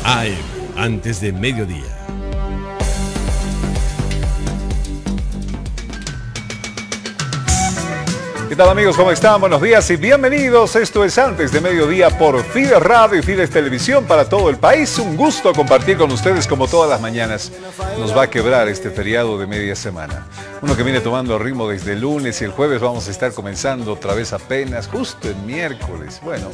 AM, antes de mediodía. ¿Qué tal, amigos? ¿Cómo están? Buenos días y bienvenidos. Esto es Antes de Mediodía por Fides Radio y Fides Televisión para todo el país. Un gusto compartir con ustedes como todas las mañanas. Nos va a quebrar este feriado de media semana. Uno que viene tomando ritmo desde el lunes y el jueves vamos a estar comenzando otra vez apenas, justo el miércoles. Bueno,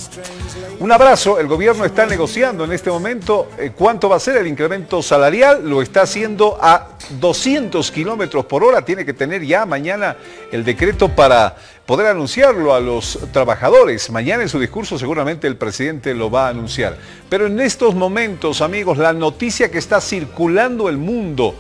un abrazo. El gobierno está negociando en este momento cuánto va a ser el incremento salarial. Lo está haciendo a 200 kilómetros por hora. Tiene que tener ya mañana el decreto para poder anunciarlo a los trabajadores. Mañana en su discurso seguramente el presidente lo va a anunciar. Pero en estos momentos, amigos, la noticia que está circulando el mundo,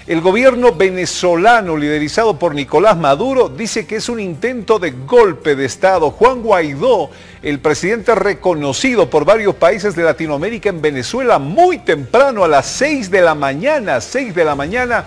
el gobierno venezolano liderizado por Nicolás Maduro dice que es un intento de golpe de Estado. Juan Guaidó, el presidente reconocido por varios países de Latinoamérica en Venezuela, muy temprano a las 6 de la mañana,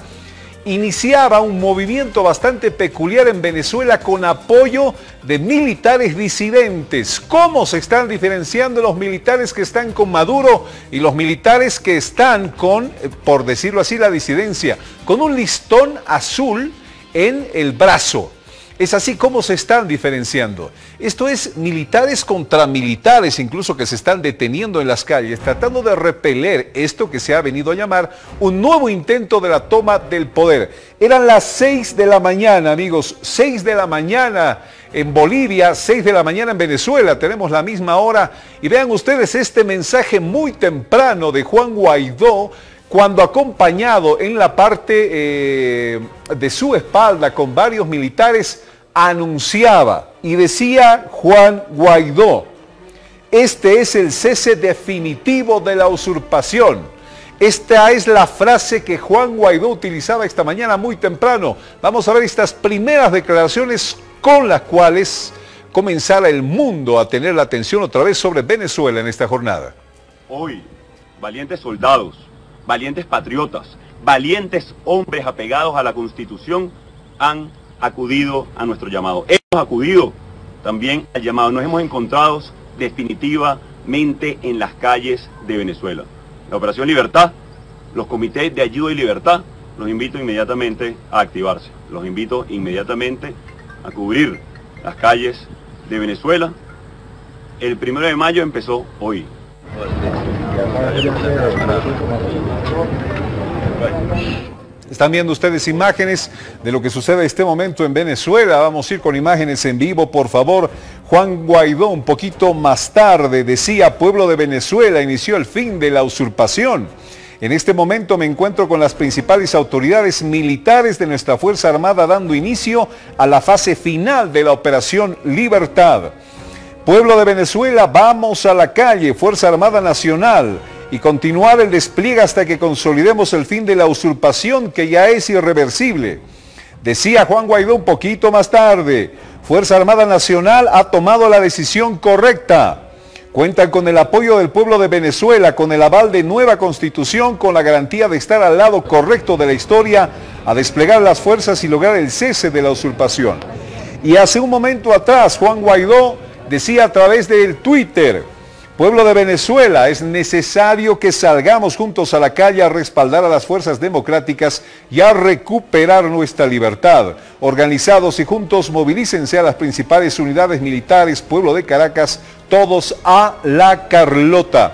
iniciaba un movimiento bastante peculiar en Venezuela con apoyo de militares disidentes. ¿Cómo se están diferenciando los militares que están con Maduro y los militares que están con, por decirlo así, la disidencia? Con un listón azul en el brazo. Es así como se están diferenciando. Esto es militares contra militares, incluso que se están deteniendo en las calles, tratando de repeler esto que se ha venido a llamar un nuevo intento de la toma del poder. Eran las 6 de la mañana, amigos, 6 de la mañana en Bolivia, 6 de la mañana en Venezuela, tenemos la misma hora. Y vean ustedes este mensaje muy temprano de Juan Guaidó, cuando acompañado en la parte de su espalda con varios militares, anunciaba y decía Juan Guaidó: este es el cese definitivo de la usurpación. Esta es la frase que Juan Guaidó utilizaba esta mañana muy temprano. Vamos a ver estas primeras declaraciones con las cuales comenzara el mundo a tener la atención otra vez sobre Venezuela en esta jornada. Hoy, valientes soldados, valientes patriotas, valientes hombres apegados a la Constitución han acudido a nuestro llamado. Hemos acudido también al llamado. Nos hemos encontrado definitivamente en las calles de Venezuela. La Operación Libertad, los comités de ayuda y libertad, los invito inmediatamente a activarse. Los invito inmediatamente a cubrir las calles de Venezuela. El 1 de mayo empezó hoy. Están viendo ustedes imágenes de lo que sucede en este momento en Venezuela. Vamos a ir con imágenes en vivo, por favor. Juan Guaidó, un poquito más tarde, decía: pueblo de Venezuela, inició el fin de la usurpación. En este momento me encuentro con las principales autoridades militares de nuestra Fuerza Armada dando inicio a la fase final de la Operación Libertad. Pueblo de Venezuela, vamos a la calle, Fuerza Armada Nacional, y continuar el despliegue hasta que consolidemos el fin de la usurpación, que ya es irreversible. Decía Juan Guaidó un poquito más tarde: Fuerza Armada Nacional ha tomado la decisión correcta. Cuentan con el apoyo del pueblo de Venezuela, con el aval de nueva constitución, con la garantía de estar al lado correcto de la historia, a desplegar las fuerzas y lograr el cese de la usurpación. Y hace un momento atrás, Juan Guaidó decía a través del Twitter: pueblo de Venezuela, es necesario que salgamos juntos a la calle a respaldar a las fuerzas democráticas y a recuperar nuestra libertad. Organizados y juntos, movilícense a las principales unidades militares, pueblo de Caracas, todos a la Carlota.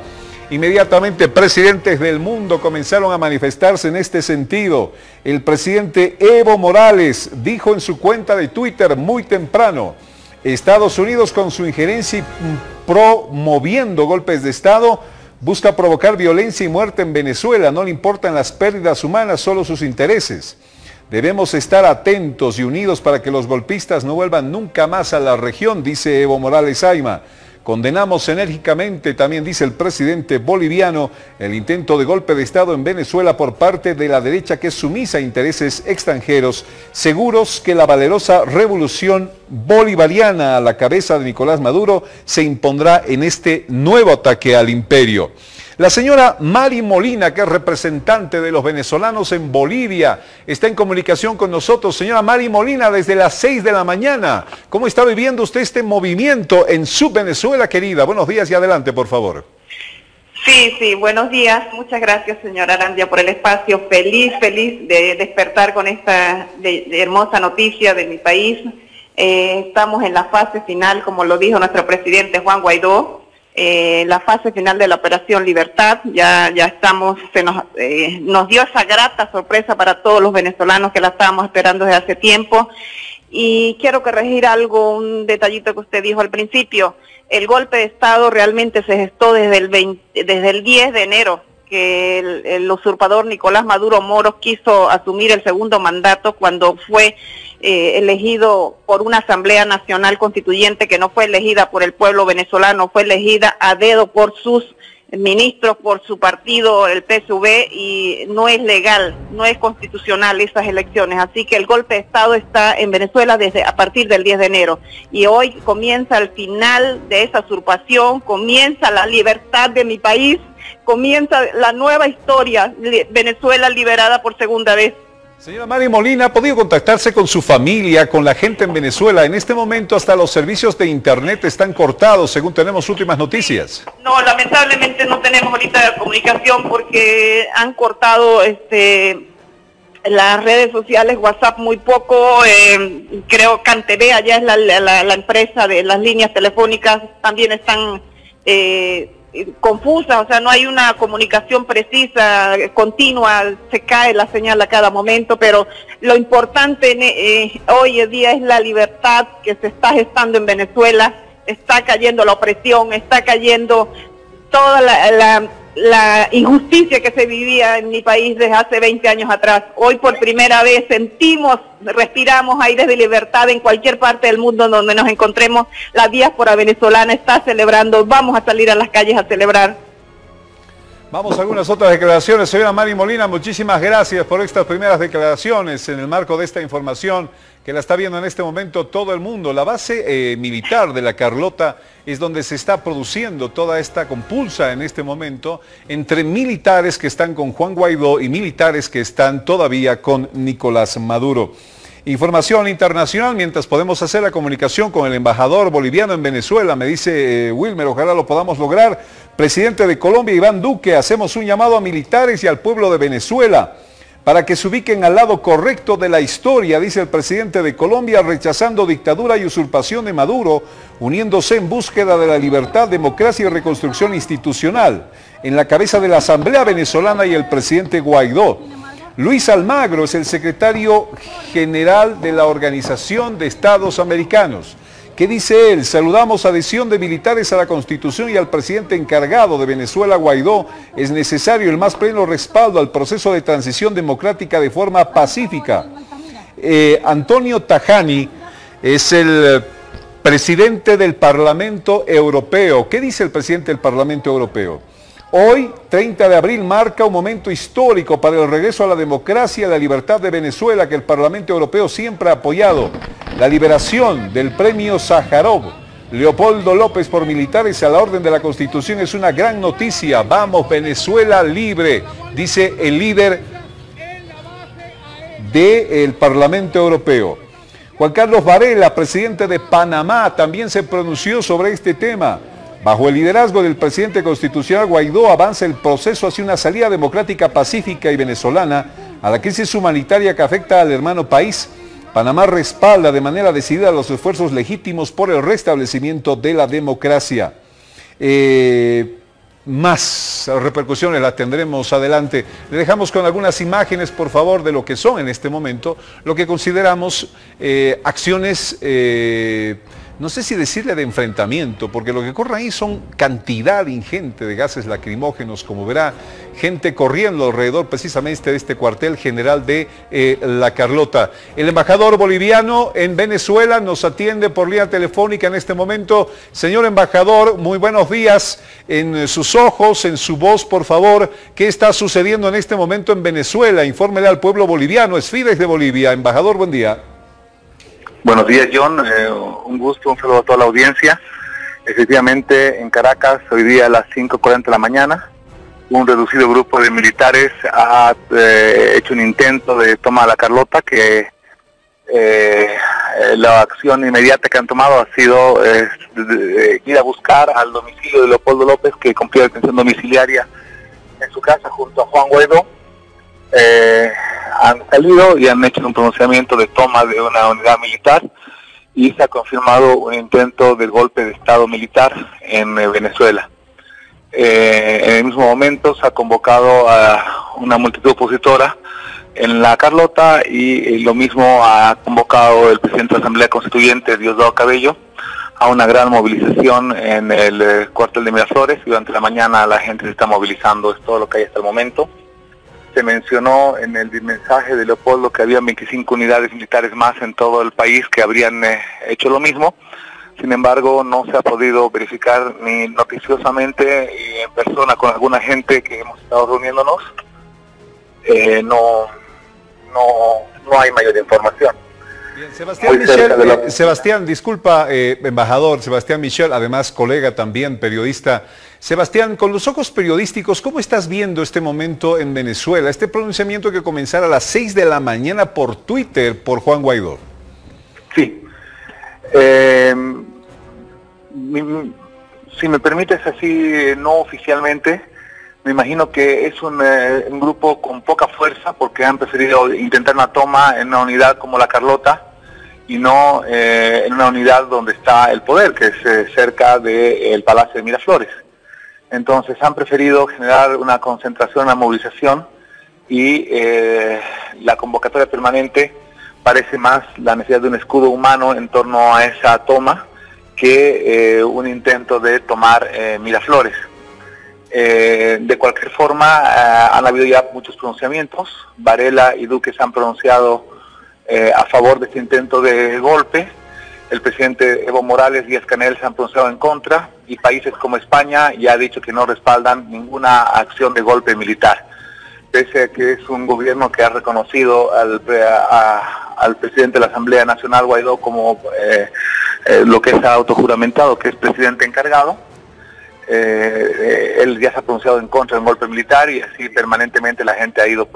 Inmediatamente presidentes del mundo comenzaron a manifestarse en este sentido. El presidente Evo Morales dijo en su cuenta de Twitter muy temprano: Estados Unidos, con su injerencia y promoviendo golpes de Estado, busca provocar violencia y muerte en Venezuela. No le importan las pérdidas humanas, solo sus intereses. Debemos estar atentos y unidos para que los golpistas no vuelvan nunca más a la región, dice Evo Morales Ayma. Condenamos enérgicamente, también dice el presidente boliviano, el intento de golpe de Estado en Venezuela por parte de la derecha, que es sumisa a intereses extranjeros, seguros que la valerosa revolución bolivariana a la cabeza de Nicolás Maduro se impondrá en este nuevo ataque al imperio. La señora Mari Molina, que es representante de los venezolanos en Bolivia, está en comunicación con nosotros. Señora Mari Molina, desde las 6 de la mañana, ¿cómo está viviendo usted este movimiento en su Venezuela querida? Buenos días y adelante, por favor. Sí, buenos días. Muchas gracias, señora Arandia, por el espacio. Feliz de despertar con esta hermosa noticia de mi país. Estamos en la fase final, como lo dijo nuestro presidente Juan Guaidó, la fase final de la Operación Libertad. Ya estamos, nos dio esa grata sorpresa para todos los venezolanos que la estábamos esperando desde hace tiempo. Y quiero corregir un detallito que usted dijo al principio. El golpe de Estado realmente se gestó desde el 10 de enero, que el usurpador Nicolás Maduro Moros quiso asumir el segundo mandato cuando fue elegido por una Asamblea Nacional Constituyente que no fue elegida por el pueblo venezolano, fue elegida a dedo por sus ministros, por su partido, el PSV, y no es legal, no es constitucional esas elecciones. Así que el golpe de Estado está en Venezuela a partir del 10 de enero. Y hoy comienza el final de esa usurpación, comienza la libertad de mi país, comienza la nueva historia, Venezuela liberada por segunda vez. Señora Mari Molina, ¿ha podido contactarse con su familia, con la gente en Venezuela? En este momento hasta los servicios de internet están cortados, según tenemos últimas noticias. No, lamentablemente no tenemos ahorita comunicación porque han cortado las redes sociales, WhatsApp muy poco, creo CanTV, allá es la empresa de las líneas telefónicas, también están confusa, o sea, no hay una comunicación precisa, continua, se cae la señal a cada momento, pero lo importante hoy en día es la libertad que se está gestando en Venezuela. Está cayendo la opresión, está cayendo toda la injusticia que se vivía en mi país desde hace 20 años atrás. Hoy por primera vez respiramos aires de libertad en cualquier parte del mundo donde nos encontremos. La diáspora venezolana está celebrando, vamos a salir a las calles a celebrar. Vamos a algunas otras declaraciones. Señora Mari Molina, muchísimas gracias por estas primeras declaraciones en el marco de esta información que la está viendo en este momento todo el mundo. La base militar de la Carlota es donde se está produciendo toda esta compulsa en este momento entre militares que están con Juan Guaidó y militares que están todavía con Nicolás Maduro. Información internacional, mientras podemos hacer la comunicación con el embajador boliviano en Venezuela, me dice Wilmer, ojalá lo podamos lograr. Presidente de Colombia, Iván Duque, hacemos un llamado a militares y al pueblo de Venezuela para que se ubiquen al lado correcto de la historia, dice el presidente de Colombia, rechazando dictadura y usurpación de Maduro, uniéndose en búsqueda de la libertad, democracia y reconstrucción institucional, en la cabeza de la Asamblea Venezolana y el presidente Guaidó. Luis Almagro es el secretario general de la Organización de Estados Americanos. ¿Qué dice él? Saludamos adhesión de militares a la Constitución y al presidente encargado de Venezuela, Guaidó. Es necesario el más pleno respaldo al proceso de transición democrática de forma pacífica. Antonio Tajani es el presidente del Parlamento Europeo. ¿Qué dice el presidente del Parlamento Europeo? Hoy, 30 de abril, marca un momento histórico para el regreso a la democracia y la libertad de Venezuela que el Parlamento Europeo siempre ha apoyado. La liberación del premio Sájarov, Leopoldo López, por militares a la orden de la Constitución es una gran noticia. Vamos, Venezuela libre, dice el líder del Parlamento Europeo. Juan Carlos Varela, presidente de Panamá, también se pronunció sobre este tema. Bajo el liderazgo del presidente constitucional Guaidó avanza el proceso hacia una salida democrática, pacífica y venezolana a la crisis humanitaria que afecta al hermano país. Panamá respalda de manera decidida los esfuerzos legítimos por el restablecimiento de la democracia. Más repercusiones las tendremos adelante. Le dejamos con algunas imágenes, por favor, de lo que son en este momento, lo que consideramos acciones, no sé si decirle de enfrentamiento, porque lo que corre ahí son cantidad ingente de gases lacrimógenos, como verá, gente corriendo alrededor precisamente de este cuartel general de La Carlota. El embajador boliviano en Venezuela nos atiende por línea telefónica en este momento. Señor embajador, muy buenos días. En sus ojos, en su voz, por favor, ¿qué está sucediendo en este momento en Venezuela? Infórmele al pueblo boliviano. Es Fides de Bolivia. Embajador, buen día. Buenos días, John. Un gusto, un saludo a toda la audiencia. Efectivamente, en Caracas, hoy día a las 5:40 de la mañana, un reducido grupo de militares ha hecho un intento de toma de La Carlota que la acción inmediata que han tomado ha sido ir a buscar al domicilio de Leopoldo López, que cumplía detención domiciliaria en su casa junto a Juan Guaidó. Han salido y han hecho un pronunciamiento de toma de una unidad militar y se ha confirmado un intento del golpe de Estado militar en Venezuela. En el mismo momento se ha convocado a una multitud opositora en la Carlota y lo mismo ha convocado el presidente de la Asamblea Constituyente, Diosdado Cabello, a una gran movilización en el cuartel de Miraflores. Y durante la mañana la gente se está movilizando, es todo lo que hay hasta el momento. Se mencionó en el mensaje de Leopoldo que había 25 unidades militares más en todo el país que habrían hecho lo mismo. Sin embargo, no se ha podido verificar ni noticiosamente y en persona con alguna gente que hemos estado reuniéndonos. No hay mayor información. Bien, Sebastián Michel, Sebastián, disculpa, embajador Sebastián Michel, además colega también, periodista. Sebastián, con los ojos periodísticos, ¿cómo estás viendo este momento en Venezuela? Este pronunciamiento que comenzara a las 6 de la mañana por Twitter por Juan Guaidó. Sí. Si me permites así, no oficialmente, me imagino que es un grupo con poca fuerza porque han preferido intentar una toma en una unidad como la Carlota y no en una unidad donde está el poder, que es cerca del Palacio de Miraflores. Entonces han preferido generar una concentración, una movilización y la convocatoria permanente parece más la necesidad de un escudo humano en torno a esa toma que un intento de tomar Miraflores. De cualquier forma, han habido ya muchos pronunciamientos. Varela y Duque se han pronunciado a favor de este intento de golpe. El presidente Evo Morales y Díaz-Canel se han pronunciado en contra, y países como España ya ha dicho que no respaldan ninguna acción de golpe militar. Pese a que es un gobierno que ha reconocido al presidente de la Asamblea Nacional, Guaidó, como lo que es autojuramentado, que es presidente encargado. Él ya se ha pronunciado en contra del golpe militar y así permanentemente la gente ha ido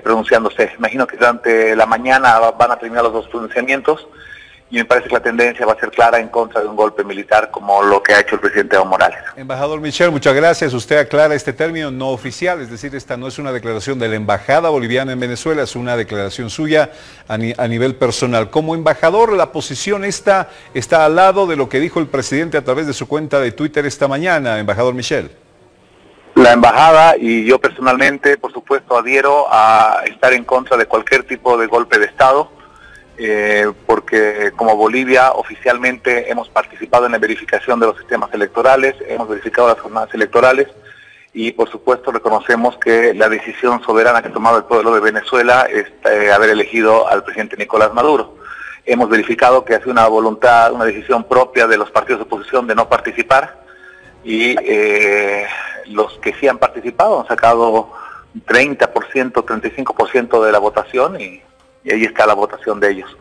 pronunciándose. Imagino que durante la mañana van a terminar los dos pronunciamientos y me parece que la tendencia va a ser clara en contra de un golpe militar como lo que ha hecho el presidente Evo Morales. Embajador Michel, muchas gracias. Usted aclara este término no oficial, es decir, esta no es una declaración de la Embajada Boliviana en Venezuela, es una declaración suya a nivel personal. Como embajador, la posición está al lado de lo que dijo el presidente a través de su cuenta de Twitter esta mañana, embajador Michel. La embajada y yo personalmente, por supuesto, adhiero a estar en contra de cualquier tipo de golpe de Estado. Porque como Bolivia oficialmente hemos participado en la verificación de los sistemas electorales, hemos verificado las jornadas electorales y por supuesto reconocemos que la decisión soberana que ha tomado el pueblo de Venezuela es haber elegido al presidente Nicolás Maduro. Hemos verificado que ha sido una voluntad, una decisión propia de los partidos de oposición de no participar y los que sí han participado han sacado 30%, 35% de la votación y ahí está la votación de ellos.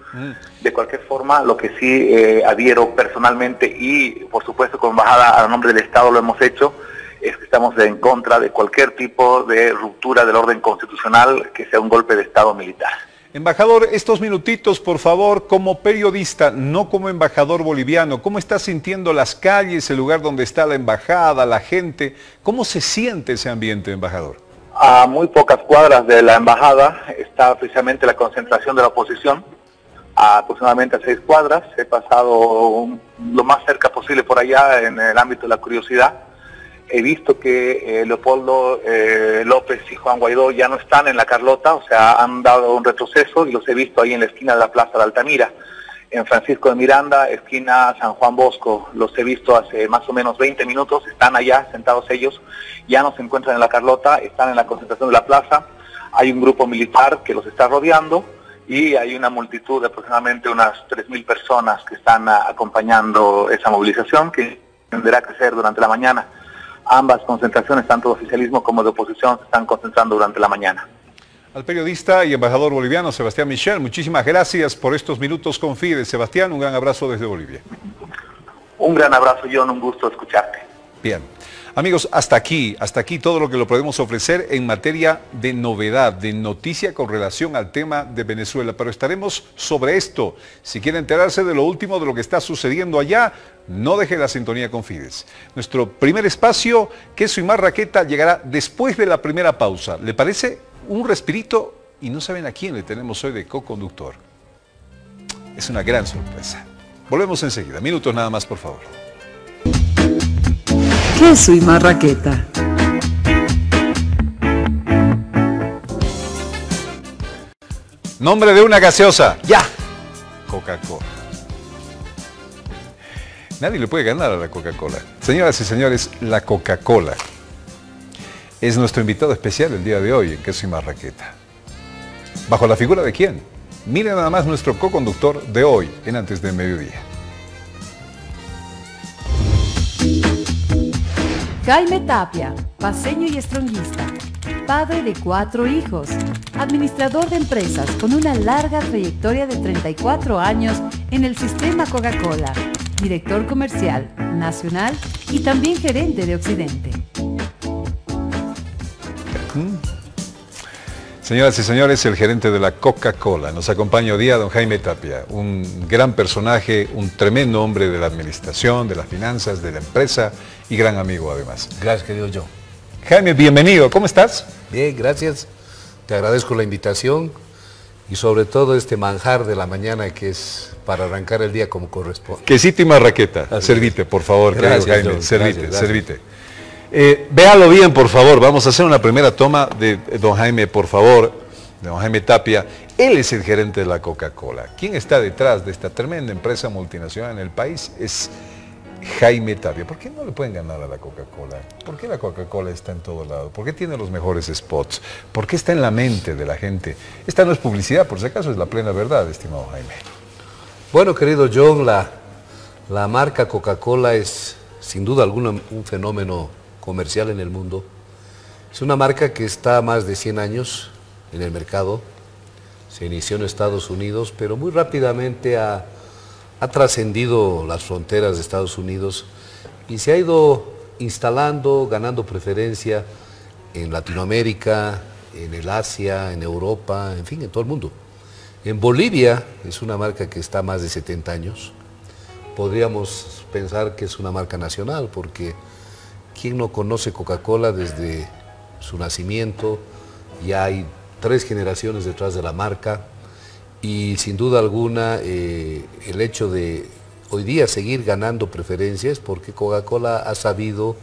De cualquier forma, lo que sí adhiero personalmente y por supuesto como embajada a nombre del Estado lo hemos hecho, es que estamos en contra de cualquier tipo de ruptura del orden constitucional que sea un golpe de Estado militar. Embajador, estos minutitos, por favor, como periodista, no como embajador boliviano, ¿cómo está sintiendo las calles, el lugar donde está la embajada, la gente? ¿Cómo se siente ese ambiente, embajador? A muy pocas cuadras de la embajada está precisamente la concentración de la oposición, aproximadamente a 6 cuadras. He pasado lo más cerca posible por allá en el ámbito de la curiosidad. He visto que Leopoldo López y Juan Guaidó ya no están en la Carlota, o sea, han dado un retroceso y los he visto ahí en la esquina de la Plaza de Altamira. En Francisco de Miranda, esquina San Juan Bosco, los he visto hace más o menos 20 minutos, están allá sentados ellos, ya no se encuentran en la Carlota, están en la concentración de la plaza, hay un grupo militar que los está rodeando y hay una multitud de aproximadamente unas 3.000 personas que están acompañando esa movilización que tendrá que ser durante la mañana. Ambas concentraciones, tanto de oficialismo como de oposición, se están concentrando durante la mañana. Al periodista y embajador boliviano Sebastián Michel, muchísimas gracias por estos minutos con Fide. Sebastián, un gran abrazo desde Bolivia. Un gran abrazo, John, un gusto escucharte. Bien. Amigos, hasta aquí todo lo que lo podemos ofrecer en materia de novedad, de noticia con relación al tema de Venezuela. Pero estaremos sobre esto. Si quiere enterarse de lo último, de lo que está sucediendo allá, no deje la sintonía con Fides. Nuestro primer espacio, Queso y Marraqueta, llegará después de la primera pausa. ¿Le parece? Un respirito y no saben a quién le tenemos hoy de co-conductor. Es una gran sorpresa. Volvemos enseguida. Minutos nada más, por favor. Queso y Marraqueta. Nombre de una gaseosa. Ya. Coca-Cola. Nadie le puede ganar a la Coca-Cola. Señoras y señores, la Coca-Cola es nuestro invitado especial el día de hoy en Queso y Marraqueta. ¿Bajo la figura de quién? Miren nada más nuestro co-conductor de hoy en Antes del Mediodía. Jaime Tapia, paceño y estronguista, padre de 4 hijos, administrador de empresas con una larga trayectoria de 34 años en el sistema Coca-Cola, director comercial, nacional y también gerente de Occidente. Señoras y señores, el gerente de la Coca-Cola. Nos acompaña hoy día don Jaime Tapia, un gran personaje, un tremendo hombre de la administración, de las finanzas, de la empresa y gran amigo además. Gracias, querido John. Jaime, bienvenido. ¿Cómo estás? Bien, gracias. Te agradezco la invitación y sobre todo este manjar de la mañana que es para arrancar el día como corresponde. Quesito y Marraqueta. Servite, por favor, Gracias, querido Jaime. John. Servite, Gracias. servite. Véalo bien, por favor. Vamos a hacer una primera toma de don Jaime, por favor, de don Jaime Tapia. Él es el gerente de la Coca-Cola. ¿Quién está detrás de esta tremenda empresa multinacional en el país? Es Jaime Tapia. ¿Por qué no le pueden ganar a la Coca-Cola? ¿Por qué la Coca-Cola está en todo lado? ¿Por qué tiene los mejores spots? ¿Por qué está en la mente de la gente? Esta no es publicidad, por si acaso es la plena verdad, estimado Jaime. Bueno, querido John, la marca Coca-Cola es sin duda alguna un fenómeno comercial en el mundo. Es una marca que está más de 100 años en el mercado. Se inició en Estados Unidos, pero muy rápidamente ha trascendido las fronteras de Estados Unidos y se ha ido instalando, ganando preferencia en Latinoamérica, en el Asia, en Europa, en fin, en todo el mundo. En Bolivia es una marca que está más de 70 años. Podríamos pensar que es una marca nacional porque ¿quién no conoce Coca-Cola desde su nacimiento? Ya hay 3 generaciones detrás de la marca y sin duda alguna el hecho de hoy día seguir ganando preferencias porque Coca-Cola ha sabido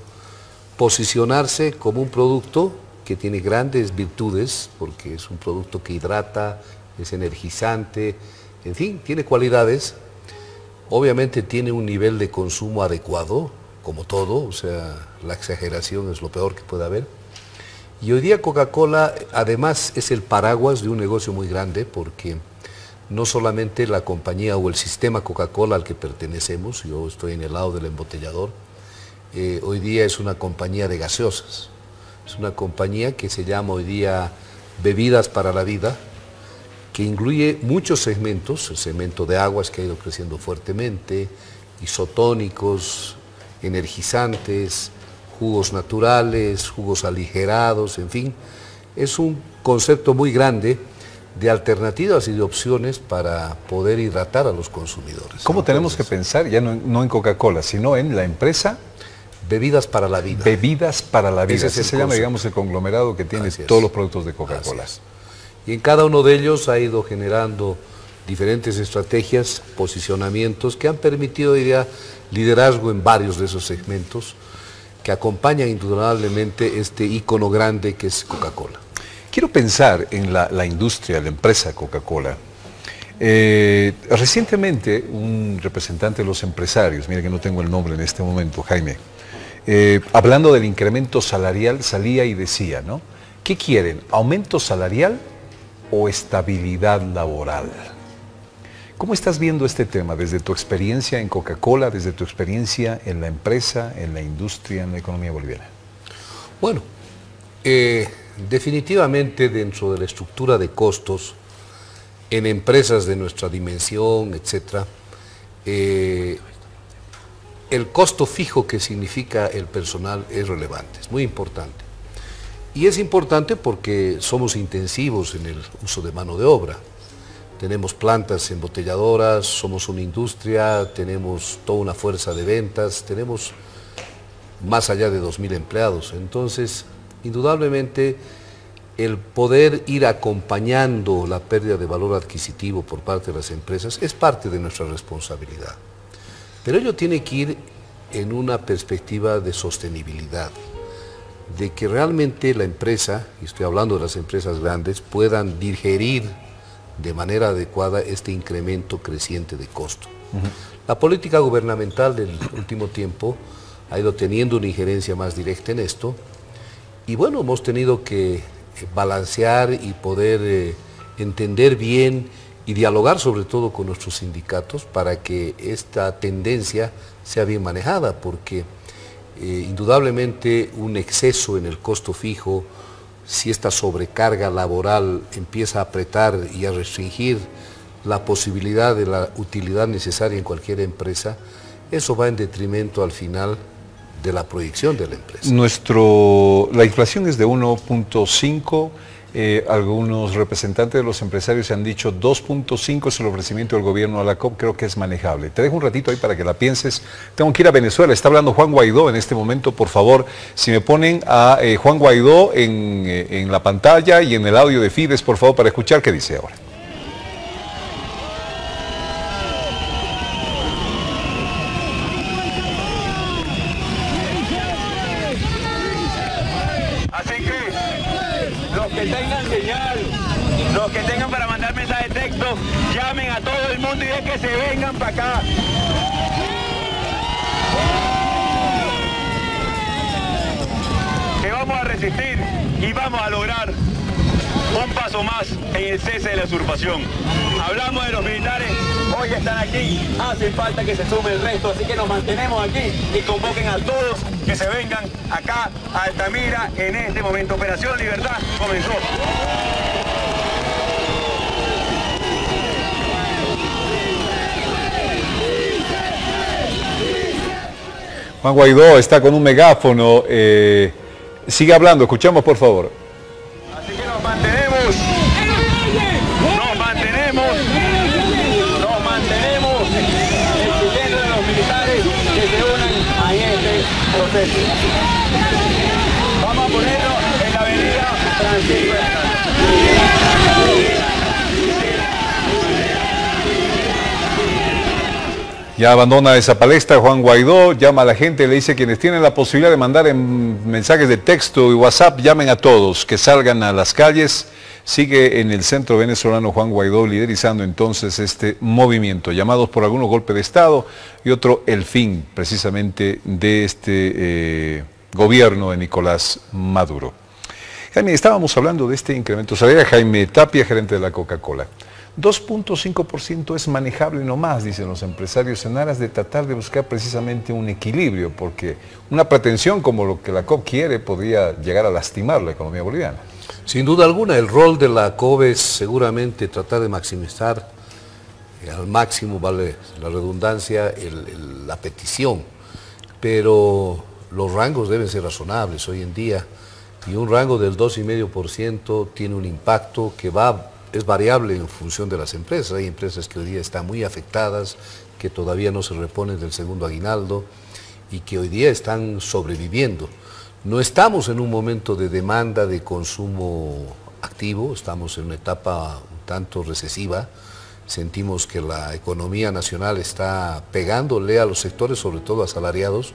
posicionarse como un producto que tiene grandes virtudes porque es un producto que hidrata, es energizante, en fin, tiene cualidades. Obviamente tiene un nivel de consumo adecuado, como todo, o sea, la exageración es lo peor que puede haber. Y hoy día Coca-Cola además es el paraguas de un negocio muy grande porque no solamente la compañía o el sistema Coca-Cola al que pertenecemos, yo estoy en el lado del embotellador, hoy día es una compañía de gaseosas, es una compañía que se llama hoy día Bebidas para la Vida, que incluye muchos segmentos, el segmento de aguas que ha ido creciendo fuertemente, isotónicos, energizantes, jugos naturales, jugos aligerados, en fin, es un concepto muy grande de alternativas y de opciones para poder hidratar a los consumidores. ¿Cómo tenemos que pensar, ya no en Coca-Cola, sino en la empresa? Bebidas para la vida. Bebidas para la vida. Ese es se llama, digamos, el conglomerado que tiene todos los productos de Coca-Cola. Y en cada uno de ellos ha ido generando diferentes estrategias, posicionamientos que han permitido hoy día liderazgo en varios de esos segmentos que acompañan indudablemente este ícono grande que es Coca-Cola. Quiero pensar en la industria, la empresa Coca-Cola. Recientemente un representante de los empresarios, mire que no tengo el nombre en este momento, Jaime, hablando del incremento salarial salía y decía, ¿no? ¿Qué quieren? ¿Aumento salarial o estabilidad laboral? ¿Cómo estás viendo este tema desde tu experiencia en Coca-Cola, desde tu experiencia en la empresa, en la industria, en la economía boliviana? Bueno, definitivamente dentro de la estructura de costos, en empresas de nuestra dimensión, etcétera, el costo fijo que significa el personal es relevante, es muy importante. Y es importante porque somos intensivos en el uso de mano de obra. Tenemos plantas embotelladoras, somos una industria, tenemos toda una fuerza de ventas, tenemos más allá de 2.000 empleados. Entonces, indudablemente, el poder ir acompañando la pérdida de valor adquisitivo por parte de las empresas es parte de nuestra responsabilidad. Pero ello tiene que ir en una perspectiva de sostenibilidad, de que realmente la empresa, y estoy hablando de las empresas grandes, puedan digerir de manera adecuada este incremento creciente de costo. La política gubernamental del último tiempo ha ido teniendo una injerencia más directa en esto, y bueno, hemos tenido que balancear y poder entender bien y dialogar sobre todo con nuestros sindicatos para que esta tendencia sea bien manejada, porque indudablemente un exceso en el costo fijo, si esta sobrecarga laboral empieza a apretar y a restringir la posibilidad de la utilidad necesaria en cualquier empresa, eso va en detrimento al final de la proyección de la empresa. La inflación es de 1.5, algunos representantes de los empresarios han dicho 2.5 es el ofrecimiento del gobierno a la COP, creo que es manejable. Te dejo un ratito ahí para que la pienses. Tengo que ir a Venezuela, está hablando Juan Guaidó en este momento, por favor, si me ponen a Juan Guaidó en la pantalla y en el audio de Fides, por favor, para escuchar qué dice ahora. Los que tengan para mandar mensaje de texto, llamen a todo el mundo y digan que se vengan para acá. Que vamos a resistir y vamos a lograr un paso más en el cese de la usurpación. Hablamos de los militares, hoy están aquí, hace falta que se sume el resto, así que nos mantenemos aquí y convoquen a todos que se vengan acá a Altamira en este momento. Operación Libertad comenzó. Juan Guaidó está con un megáfono, sigue hablando, escuchamos por favor. Así que nos mantenemos exigiendo de los militares que se unan a este proceso. Vamos a ponerlo en la avenida Francisco de Franco. Ya abandona esa palestra Juan Guaidó, llama a la gente, le dice quienes tienen la posibilidad de mandar en mensajes de texto y WhatsApp, llamen a todos, que salgan a las calles. Sigue en el centro venezolano Juan Guaidó liderizando entonces este movimiento, llamados por algunos golpe de Estado y otro el fin precisamente de este gobierno de Nicolás Maduro. Jaime, estábamos hablando de este incremento salarial. Jaime Tapia, gerente de la Coca-Cola. 2.5% es manejable nomás, dicen los empresarios, en aras de tratar de buscar precisamente un equilibrio, porque una pretensión como lo que la COP quiere podría llegar a lastimar la economía boliviana. Sin duda alguna, el rol de la COP es seguramente tratar de maximizar al máximo, vale la redundancia, la petición, pero los rangos deben ser razonables hoy en día, y un rango del 2,5% tiene un impacto que es variable en función de las empresas. Hay empresas que hoy día están muy afectadas, que todavía no se reponen del segundo aguinaldo y que hoy día están sobreviviendo. No estamos en un momento de demanda de consumo activo, estamos en una etapa un tanto recesiva. Sentimos que la economía nacional está pegándole a los sectores, sobre todo asalariados,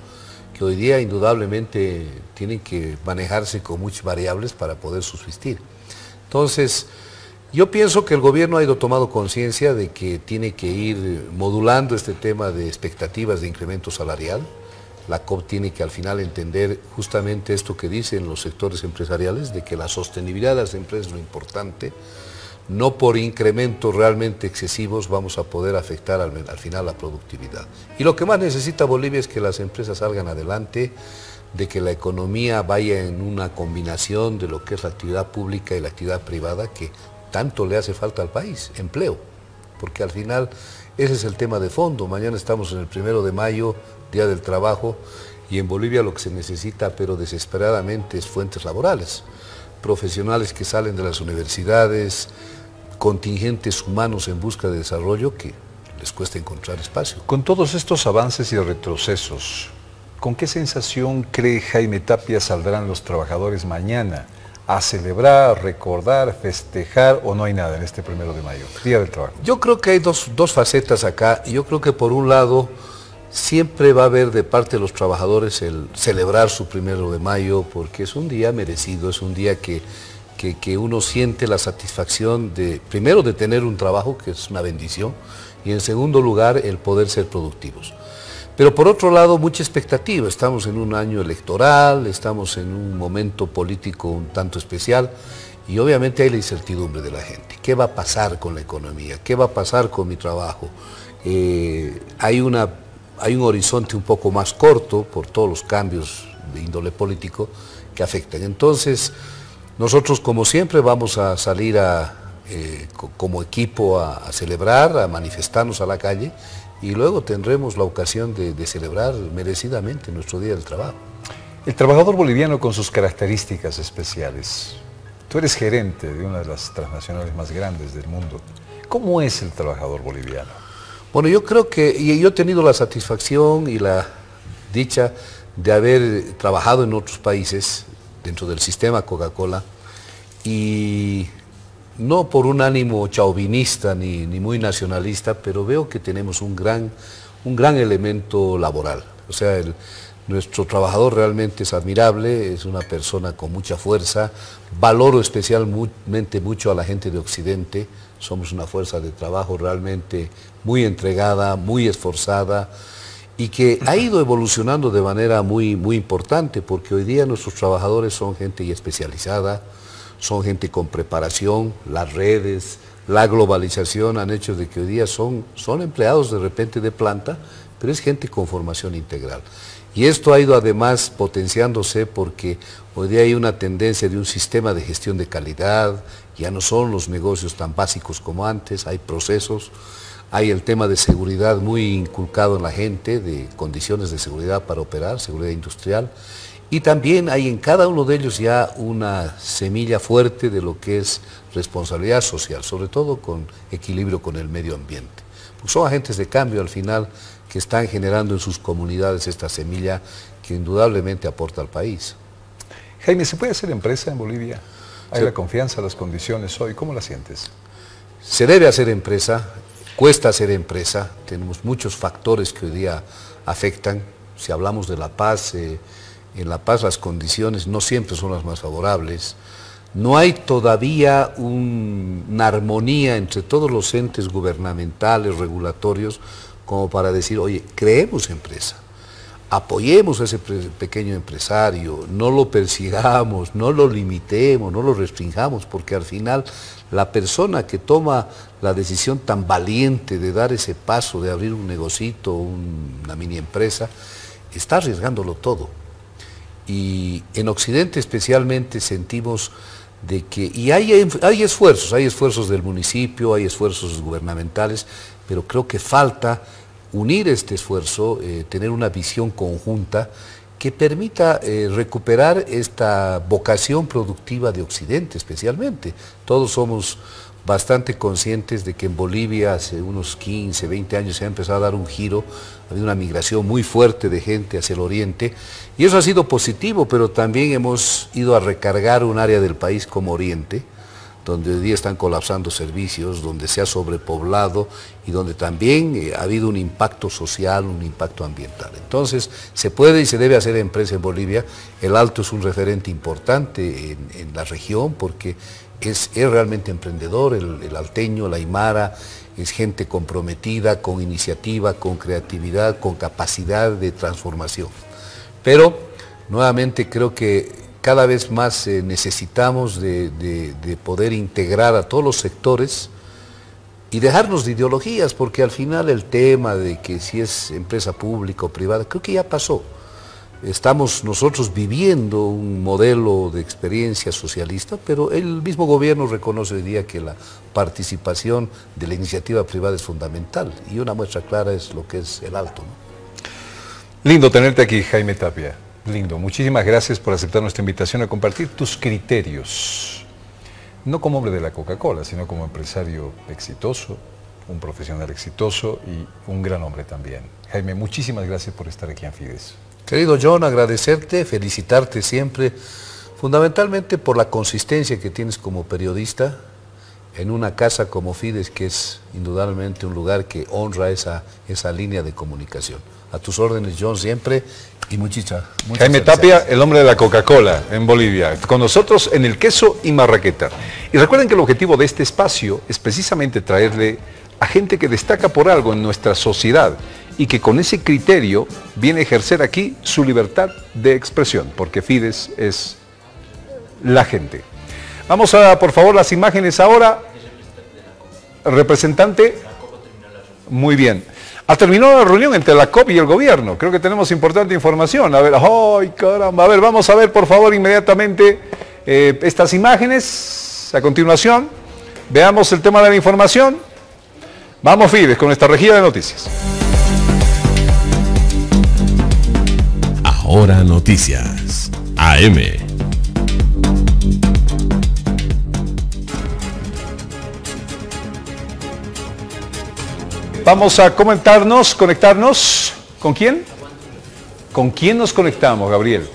que hoy día indudablemente tienen que manejarse con muchas variables para poder subsistir. Entonces, yo pienso que el gobierno ha ido tomando conciencia de que tiene que ir modulando este tema de expectativas de incremento salarial. La COP tiene que al final entender justamente esto que dicen los sectores empresariales, de que la sostenibilidad de las empresas es lo importante. No por incrementos realmente excesivos vamos a poder afectar al final la productividad. Y lo que más necesita Bolivia es que las empresas salgan adelante, de que la economía vaya en una combinación de lo que es la actividad pública y la actividad privada, que tanto le hace falta al país, empleo, porque al final Ese es el tema de fondo. Mañana estamos en el 1 de mayo, Día del Trabajo, y en Bolivia lo que se necesita, pero desesperadamente, es fuentes laborales. Profesionales que salen de las universidades, contingentes humanos en busca de desarrollo que les cuesta encontrar espacio. Con todos estos avances y retrocesos, ¿con qué sensación cree Jaime Tapia saldrán los trabajadores mañana? ¿A celebrar, recordar, festejar o no hay nada en este 1 de mayo, Día del Trabajo? Yo creo que hay dos facetas acá. Yo creo que por un lado siempre va a haber de parte de los trabajadores el celebrar su 1 de mayo porque es un día merecido, es un día que uno siente la satisfacción de, primero, de tener un trabajo, que es una bendición, y en segundo lugar, el poder ser productivos. Pero por otro lado, mucha expectativa. Estamos en un año electoral, estamos en un momento político un tanto especial, y obviamente hay la incertidumbre de la gente. ¿Qué va a pasar con la economía? ¿Qué va a pasar con mi trabajo? Hay un horizonte un poco más corto por todos los cambios de índole político que afectan. Entonces, nosotros, como siempre, vamos a salir como equipo a celebrar, a manifestarnos a la calle, y luego tendremos la ocasión de celebrar merecidamente nuestro Día del Trabajo. El trabajador boliviano con sus características especiales. Tú eres gerente de una de las transnacionales más grandes del mundo. ¿Cómo es el trabajador boliviano? Bueno, yo creo que, y yo he tenido la satisfacción y la dicha de haber trabajado en otros países, dentro del sistema Coca-Cola, y no por un ánimo chauvinista ni muy nacionalista, pero veo que tenemos un gran elemento laboral. O sea, nuestro trabajador realmente es admirable, es una persona con mucha fuerza. Valoro especialmente mucho a la gente de Occidente. Somos una fuerza de trabajo realmente muy entregada, muy esforzada, y que ha ido evolucionando de manera muy importante, porque hoy día nuestros trabajadores son gente ya especializada, son gente con preparación. Las redes, la globalización han hecho de que hoy día son empleados de repente de planta, pero es gente con formación integral. Y esto ha ido además potenciándose porque hoy día hay una tendencia de un sistema de gestión de calidad, ya no son los negocios tan básicos como antes, hay procesos, hay el tema de seguridad muy inculcado en la gente, de condiciones de seguridad para operar, seguridad industrial, y también hay en cada uno de ellos ya una semilla fuerte de lo que es responsabilidad social, sobre todo con equilibrio con el medio ambiente. Pues son agentes de cambio al final que están generando en sus comunidades esta semilla que indudablemente aporta al país. Jaime, ¿se puede hacer empresa en Bolivia? ¿Hay la confianza, las condiciones hoy? ¿Cómo la sientes? Se debe hacer empresa, cuesta hacer empresa, tenemos muchos factores que hoy día afectan. Si hablamos de La Paz, en La Paz las condiciones no siempre son las más favorables. No hay todavía una armonía entre todos los entes gubernamentales, regulatorios, como para decir, oye, creemos empresa, apoyemos a ese pequeño empresario, no lo persigamos, no lo limitemos, no lo restringamos, porque al final la persona que toma la decisión tan valiente de dar ese paso, de abrir un negocito, una mini empresa, está arriesgándolo todo. Y en Occidente especialmente sentimos de que, y hay esfuerzos del municipio, hay esfuerzos gubernamentales, pero creo que falta unir este esfuerzo, tener una visión conjunta que permita recuperar esta vocación productiva de Occidente especialmente. Todos somos bastante conscientes de que en Bolivia hace unos 15, 20 años se ha empezado a dar un giro, ha habido una migración muy fuerte de gente hacia el oriente, y eso ha sido positivo, pero también hemos ido a recargar un área del país como Oriente, donde hoy día están colapsando servicios, donde se ha sobrepoblado y donde también ha habido un impacto social, un impacto ambiental. Entonces, se puede y se debe hacer empresa en Bolivia. El Alto es un referente importante en la región porque es realmente emprendedor, el alteño, la aymara, es gente comprometida, con iniciativa, con creatividad, con capacidad de transformación. Pero, nuevamente, creo que cada vez más necesitamos de poder integrar a todos los sectores y dejarnos de ideologías, porque al final el tema de que si es empresa pública o privada, creo que ya pasó. Estamos nosotros viviendo un modelo de experiencia socialista, pero el mismo gobierno reconoce hoy día que la participación de la iniciativa privada es fundamental y una muestra clara es lo que es el Alto, ¿no? Lindo tenerte aquí, Jaime Tapia. Lindo. Muchísimas gracias por aceptar nuestra invitación a compartir tus criterios. No como hombre de la Coca-Cola, sino como empresario exitoso, un profesional exitoso y un gran hombre también. Jaime, muchísimas gracias por estar aquí en Fides. Querido John, agradecerte, felicitarte siempre, fundamentalmente por la consistencia que tienes como periodista en una casa como Fides, que es indudablemente un lugar que honra esa línea de comunicación. A tus órdenes, John, siempre, y muchas Jaime Tapia, el hombre de la Coca-Cola en Bolivia, con nosotros en El Queso y Marraqueta. Y recuerden que el objetivo de este espacio es precisamente traerle a gente que destaca por algo en nuestra sociedad y que con ese criterio viene a ejercer aquí su libertad de expresión, porque Fides es la gente. Vamos a, por favor, las imágenes ahora. Representante. Muy bien. Ha terminado la reunión entre la COP y el gobierno. Creo que tenemos importante información. A ver, ¡ay, caramba! A ver, vamos a ver, por favor, inmediatamente estas imágenes. A continuación, veamos el tema de la información. Vamos, Fides, con esta rejilla de noticias. Ahora Noticias, AM. Vamos a conectarnos. ¿Con quién? ¿Con quién nos conectamos, Gabriel?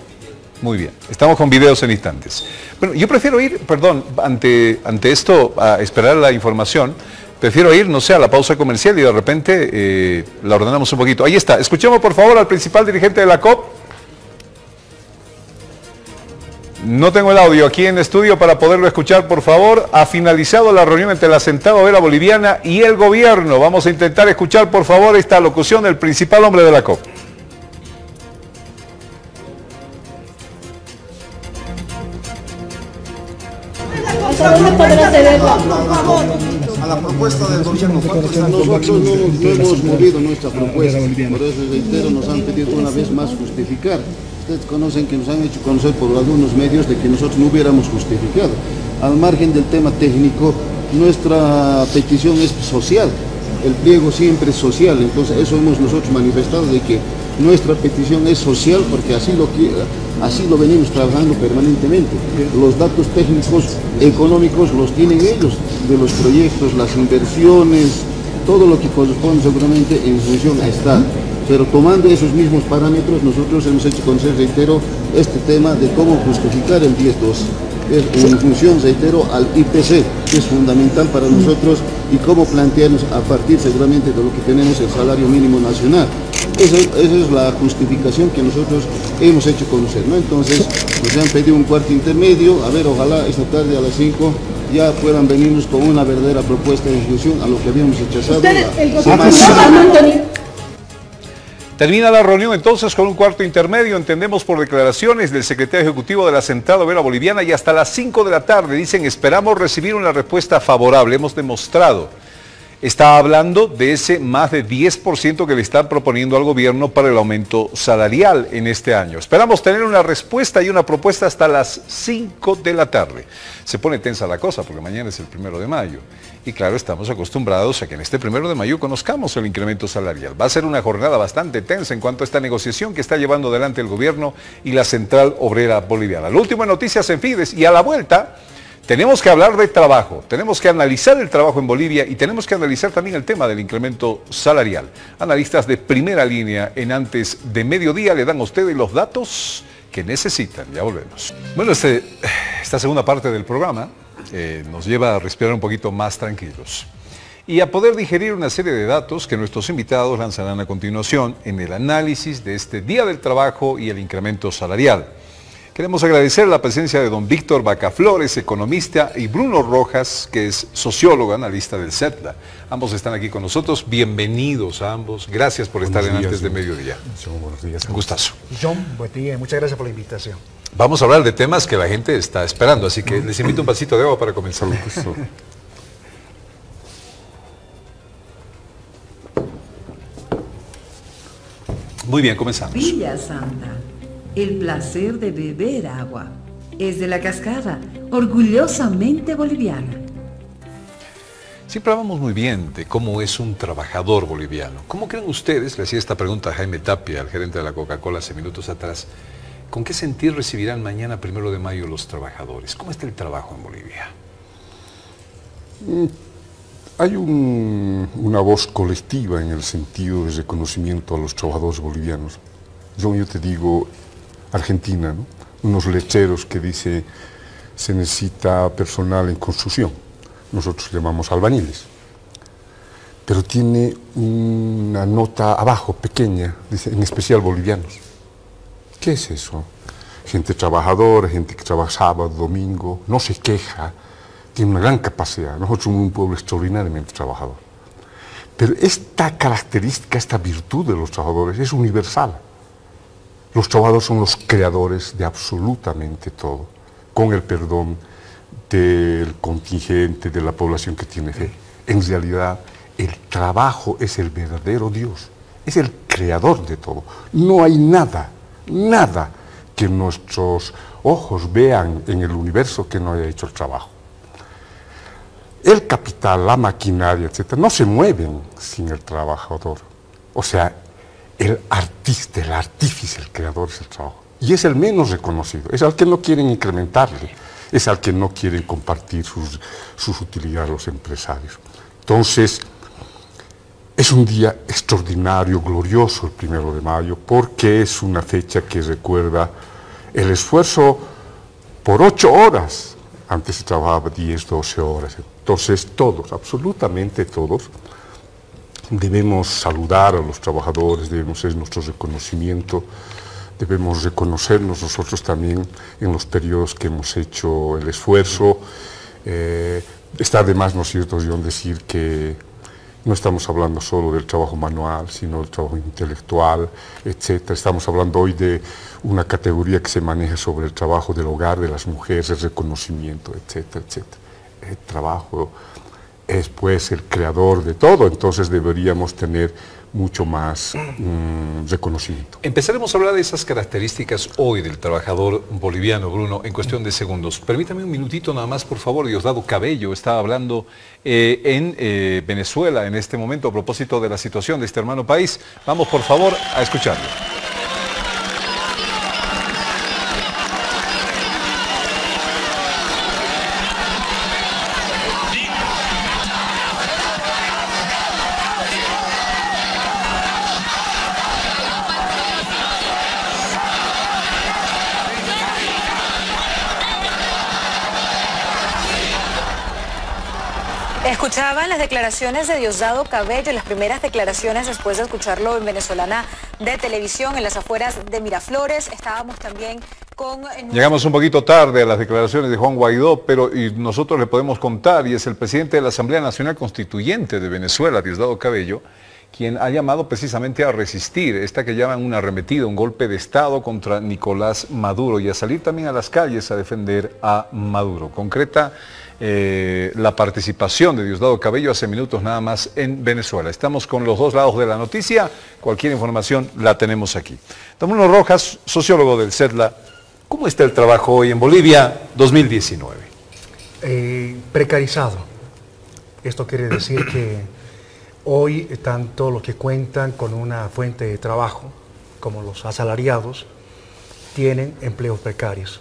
Muy bien, estamos con videos en instantes. Bueno, yo prefiero ir, perdón, ante esto, a esperar la información, prefiero ir, no sé, a la pausa comercial y de repente la ordenamos un poquito. Ahí está, escuchemos por favor al principal dirigente de la COP. No tengo el audio aquí en el estudio para poderlo escuchar, por favor. Ha finalizado la reunión entre la Central Obrera Boliviana y el gobierno. Vamos a intentar escuchar, por favor, esta locución del principal hombre de la COP. A la propuesta del gobierno, nosotros no hemos movido nuestra propuesta, por eso reitero, nos han pedido una vez más justificar. Ustedes conocen que nos han hecho conocer por algunos medios de que nosotros no hubiéramos justificado. Al margen del tema técnico, nuestra petición es social, el pliego siempre es social, entonces eso hemos nosotros manifestado de que nuestra petición es social porque así lo venimos trabajando permanentemente. Los datos técnicos económicos los tienen ellos, de los proyectos, las inversiones, todo lo que corresponde seguramente en función a Estado. Pero tomando esos mismos parámetros, nosotros hemos hecho conocer, reitero, este tema de cómo justificar el 10-12. Es en función, reitero, al IPC, que es fundamental para nosotros, y cómo plantearnos a partir seguramente de lo que tenemos el salario mínimo nacional. Esa es la justificación que nosotros hemos hecho conocer, ¿no? Entonces, nos han pedido un cuarto intermedio, a ver, ojalá esta tarde a las 5 ya puedan venirnos con una verdadera propuesta en función a lo que habíamos rechazado. Termina la reunión entonces con un cuarto intermedio, entendemos por declaraciones del secretario ejecutivo de la Central Obrera Boliviana, y hasta las 5 de la tarde dicen esperamos recibir una respuesta favorable, hemos demostrado. Está hablando de ese más de 10% que le están proponiendo al gobierno para el aumento salarial en este año. Esperamos tener una respuesta y una propuesta hasta las 5 de la tarde. Se pone tensa la cosa porque mañana es el 1 de mayo. Y claro, estamos acostumbrados a que en este 1 de mayo conozcamos el incremento salarial. Va a ser una jornada bastante tensa en cuanto a esta negociación que está llevando adelante el gobierno y la Central Obrera Boliviana. Lo último en Noticias en Fides, y a la vuelta tenemos que hablar de trabajo, tenemos que analizar el trabajo en Bolivia y tenemos que analizar también el tema del incremento salarial. Analistas de primera línea en Antes de Mediodía le dan a ustedes los datos que necesitan. Ya volvemos. Bueno, esta segunda parte del programa nos lleva a respirar un poquito más tranquilos y a poder digerir una serie de datos que nuestros invitados lanzarán a continuación en el análisis de este Día del Trabajo y el incremento salarial. Queremos agradecer la presencia de don Víctor Bacaflores, economista, y Bruno Rojas, que es sociólogo, analista del CETLA. Ambos están aquí con nosotros. Bienvenidos a ambos. Gracias por estar en Antes de Mediodía. Buenos días. Un gustazo. John, buen día. Muchas gracias por la invitación. Vamos a hablar de temas que la gente está esperando, así que les invito un vasito de agua para comenzar. Muy bien, comenzamos. Villa Santa. el placer de beber agua. Es de La Cascada, orgullosamente boliviana. Siempre hablamos muy bien de cómo es un trabajador boliviano. ¿Cómo creen ustedes, le hacía esta pregunta a Jaime Tapia, al gerente de la Coca-Cola hace minutos atrás, con qué sentir recibirán mañana 1 de mayo los trabajadores? ¿Cómo está el trabajo en Bolivia? Hay una voz colectiva en el sentido de reconocimiento a los trabajadores bolivianos. Yo te digo, Argentina, ¿no? Unos lecheros que dice se necesita personal en construcción. Nosotros llamamos albañiles. Pero tiene una nota abajo, pequeña, dice en especial bolivianos. ¿Qué es eso? Gente trabajadora, gente que trabaja sábado, domingo, no se queja, tiene una gran capacidad. Nosotros somos un pueblo extraordinariamente trabajador. Pero esta característica, esta virtud de los trabajadores es universal. Los trabajadores son los creadores de absolutamente todo, con el perdón del contingente, de la población que tiene fe. En realidad, el trabajo es el verdadero Dios, es el creador de todo. No hay nada que nuestros ojos vean en el universo que no haya hecho el trabajo. El capital, la maquinaria, etc., no se mueven sin el trabajador. O sea, el artista, el artífice, el creador es el trabajo. Y es el menos reconocido, es al que no quieren incrementarle, es al que no quieren compartir sus utilidades los empresarios. Entonces, es un día extraordinario, glorioso el 1 de mayo, porque es una fecha que recuerda el esfuerzo por 8 horas. Antes se trabajaba 10, 12 horas. Entonces todos, absolutamente todos, debemos saludar a los trabajadores, debemos hacer nuestro reconocimiento, debemos reconocernos nosotros también en los periodos que hemos hecho el esfuerzo. Está además, ¿no es cierto, John, decir que no estamos hablando solo del trabajo manual, sino del trabajo intelectual, etc. Estamos hablando hoy de una categoría que se maneja sobre el trabajo del hogar, de las mujeres, el reconocimiento, etcétera, etcétera. El trabajo es pues el creador de todo, entonces deberíamos tener mucho más reconocimiento. Empezaremos a hablar de esas características hoy del trabajador boliviano, Bruno, en cuestión de segundos. Permítame un minutito nada más, por favor. Diosdado Cabello estaba hablando en Venezuela en este momento a propósito de la situación de este hermano país. Vamos, por favor, a escucharlo. Escuchaban las declaraciones de Diosdado Cabello, las primeras declaraciones después de escucharlo en Venezolana de Televisión, en las afueras de Miraflores. Estábamos también con... Llegamos un poquito tarde a las declaraciones de Juan Guaidó, pero nosotros le podemos contar, y es el presidente de la Asamblea Nacional Constituyente de Venezuela, Diosdado Cabello, quien ha llamado precisamente a resistir esta que llaman una arremetida, un golpe de Estado contra Nicolás Maduro, y a salir también a las calles a defender a Maduro. Concreta la participación de Diosdado Cabello hace minutos nada más en Venezuela. Estamos con los dos lados de la noticia, cualquier información la tenemos aquí. Don Bruno Rojas, sociólogo del CEDLA, ¿cómo está el trabajo hoy en Bolivia 2019? Precarizado. Esto quiere decir que hoy tanto los que cuentan con una fuente de trabajo como los asalariados tienen empleos precarios.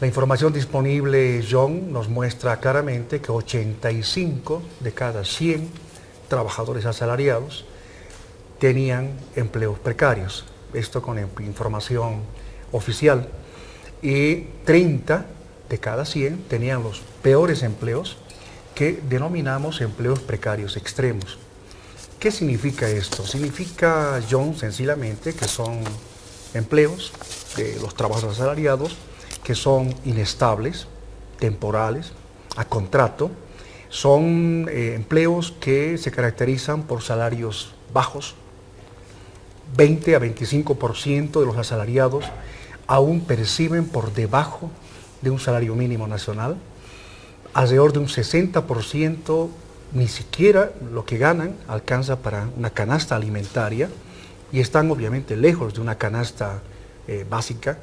La información disponible, John, nos muestra claramente que 85 de cada 100 trabajadores asalariados tenían empleos precarios. Esto con información oficial. Y 30 de cada 100 tenían los peores empleos, que denominamos empleos precarios extremos. ¿Qué significa esto? Significa, John, sencillamente que son empleos de los trabajadores asalariados que son inestables, temporales, a contrato. Son empleos que se caracterizan por salarios bajos. 20 a 25% de los asalariados aún perciben por debajo de un salario mínimo nacional. Alrededor de un 60% ni siquiera lo que ganan alcanza para una canasta alimentaria, y están obviamente lejos de una canasta básica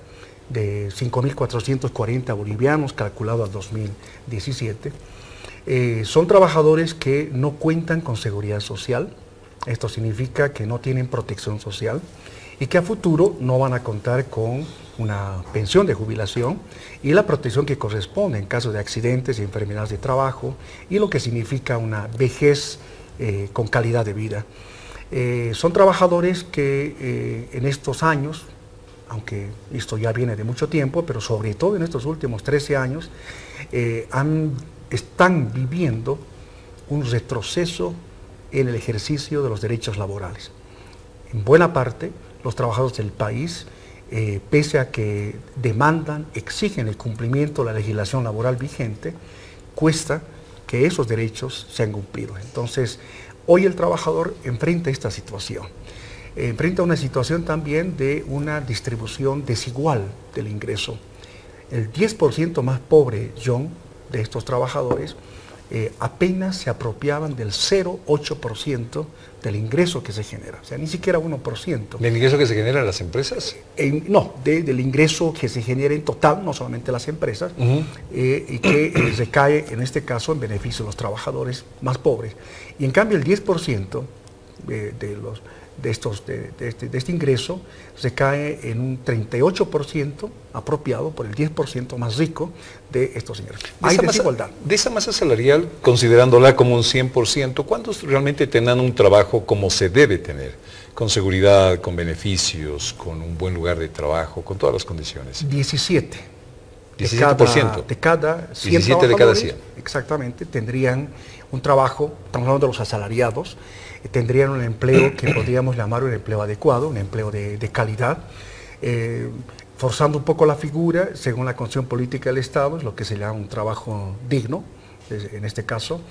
de 5.440 bolivianos, calculado al 2017. Son trabajadores que no cuentan con seguridad social. Esto significa que no tienen protección social y que a futuro no van a contar con una pensión de jubilación y la protección que corresponde en caso de accidentes y enfermedades de trabajo, y lo que significa una vejez con calidad de vida. Son trabajadores que en estos años, aunque esto ya viene de mucho tiempo, pero sobre todo en estos últimos 13 años, están viviendo un retroceso en el ejercicio de los derechos laborales. En buena parte, los trabajadores del país, pese a que demandan, exigen el cumplimiento de la legislación laboral vigente, cuesta que esos derechos sean cumplidos. Entonces, hoy el trabajador enfrenta esta situación. Enfrenta una situación también de una distribución desigual del ingreso. El 10% más pobre, John, de estos trabajadores, apenas se apropiaban del 0,8% del ingreso que se genera, o sea, ni siquiera 1%. ¿Del ingreso que se genera en las empresas? No, del ingreso que se genera en total, no solamente las empresas, y que recae en este caso en beneficio de los trabajadores más pobres. Y en cambio el 10% de este ingreso se cae en un 38% apropiado por el 10% más rico de estos ingresos. Hay desigualdad. De esa masa salarial, considerándola como un 100%, ¿cuántos realmente tendrán un trabajo como se debe tener? Con seguridad, con beneficios, con un buen lugar de trabajo, con todas las condiciones. 17. 17%. De cada 100 17 de cada 100. Exactamente, tendrían un trabajo, estamos hablando de los asalariados, tendrían un empleo que podríamos llamar un empleo adecuado, un empleo de calidad, forzando un poco la figura, según la constitución política del Estado, es lo que se llama un trabajo digno, en este caso.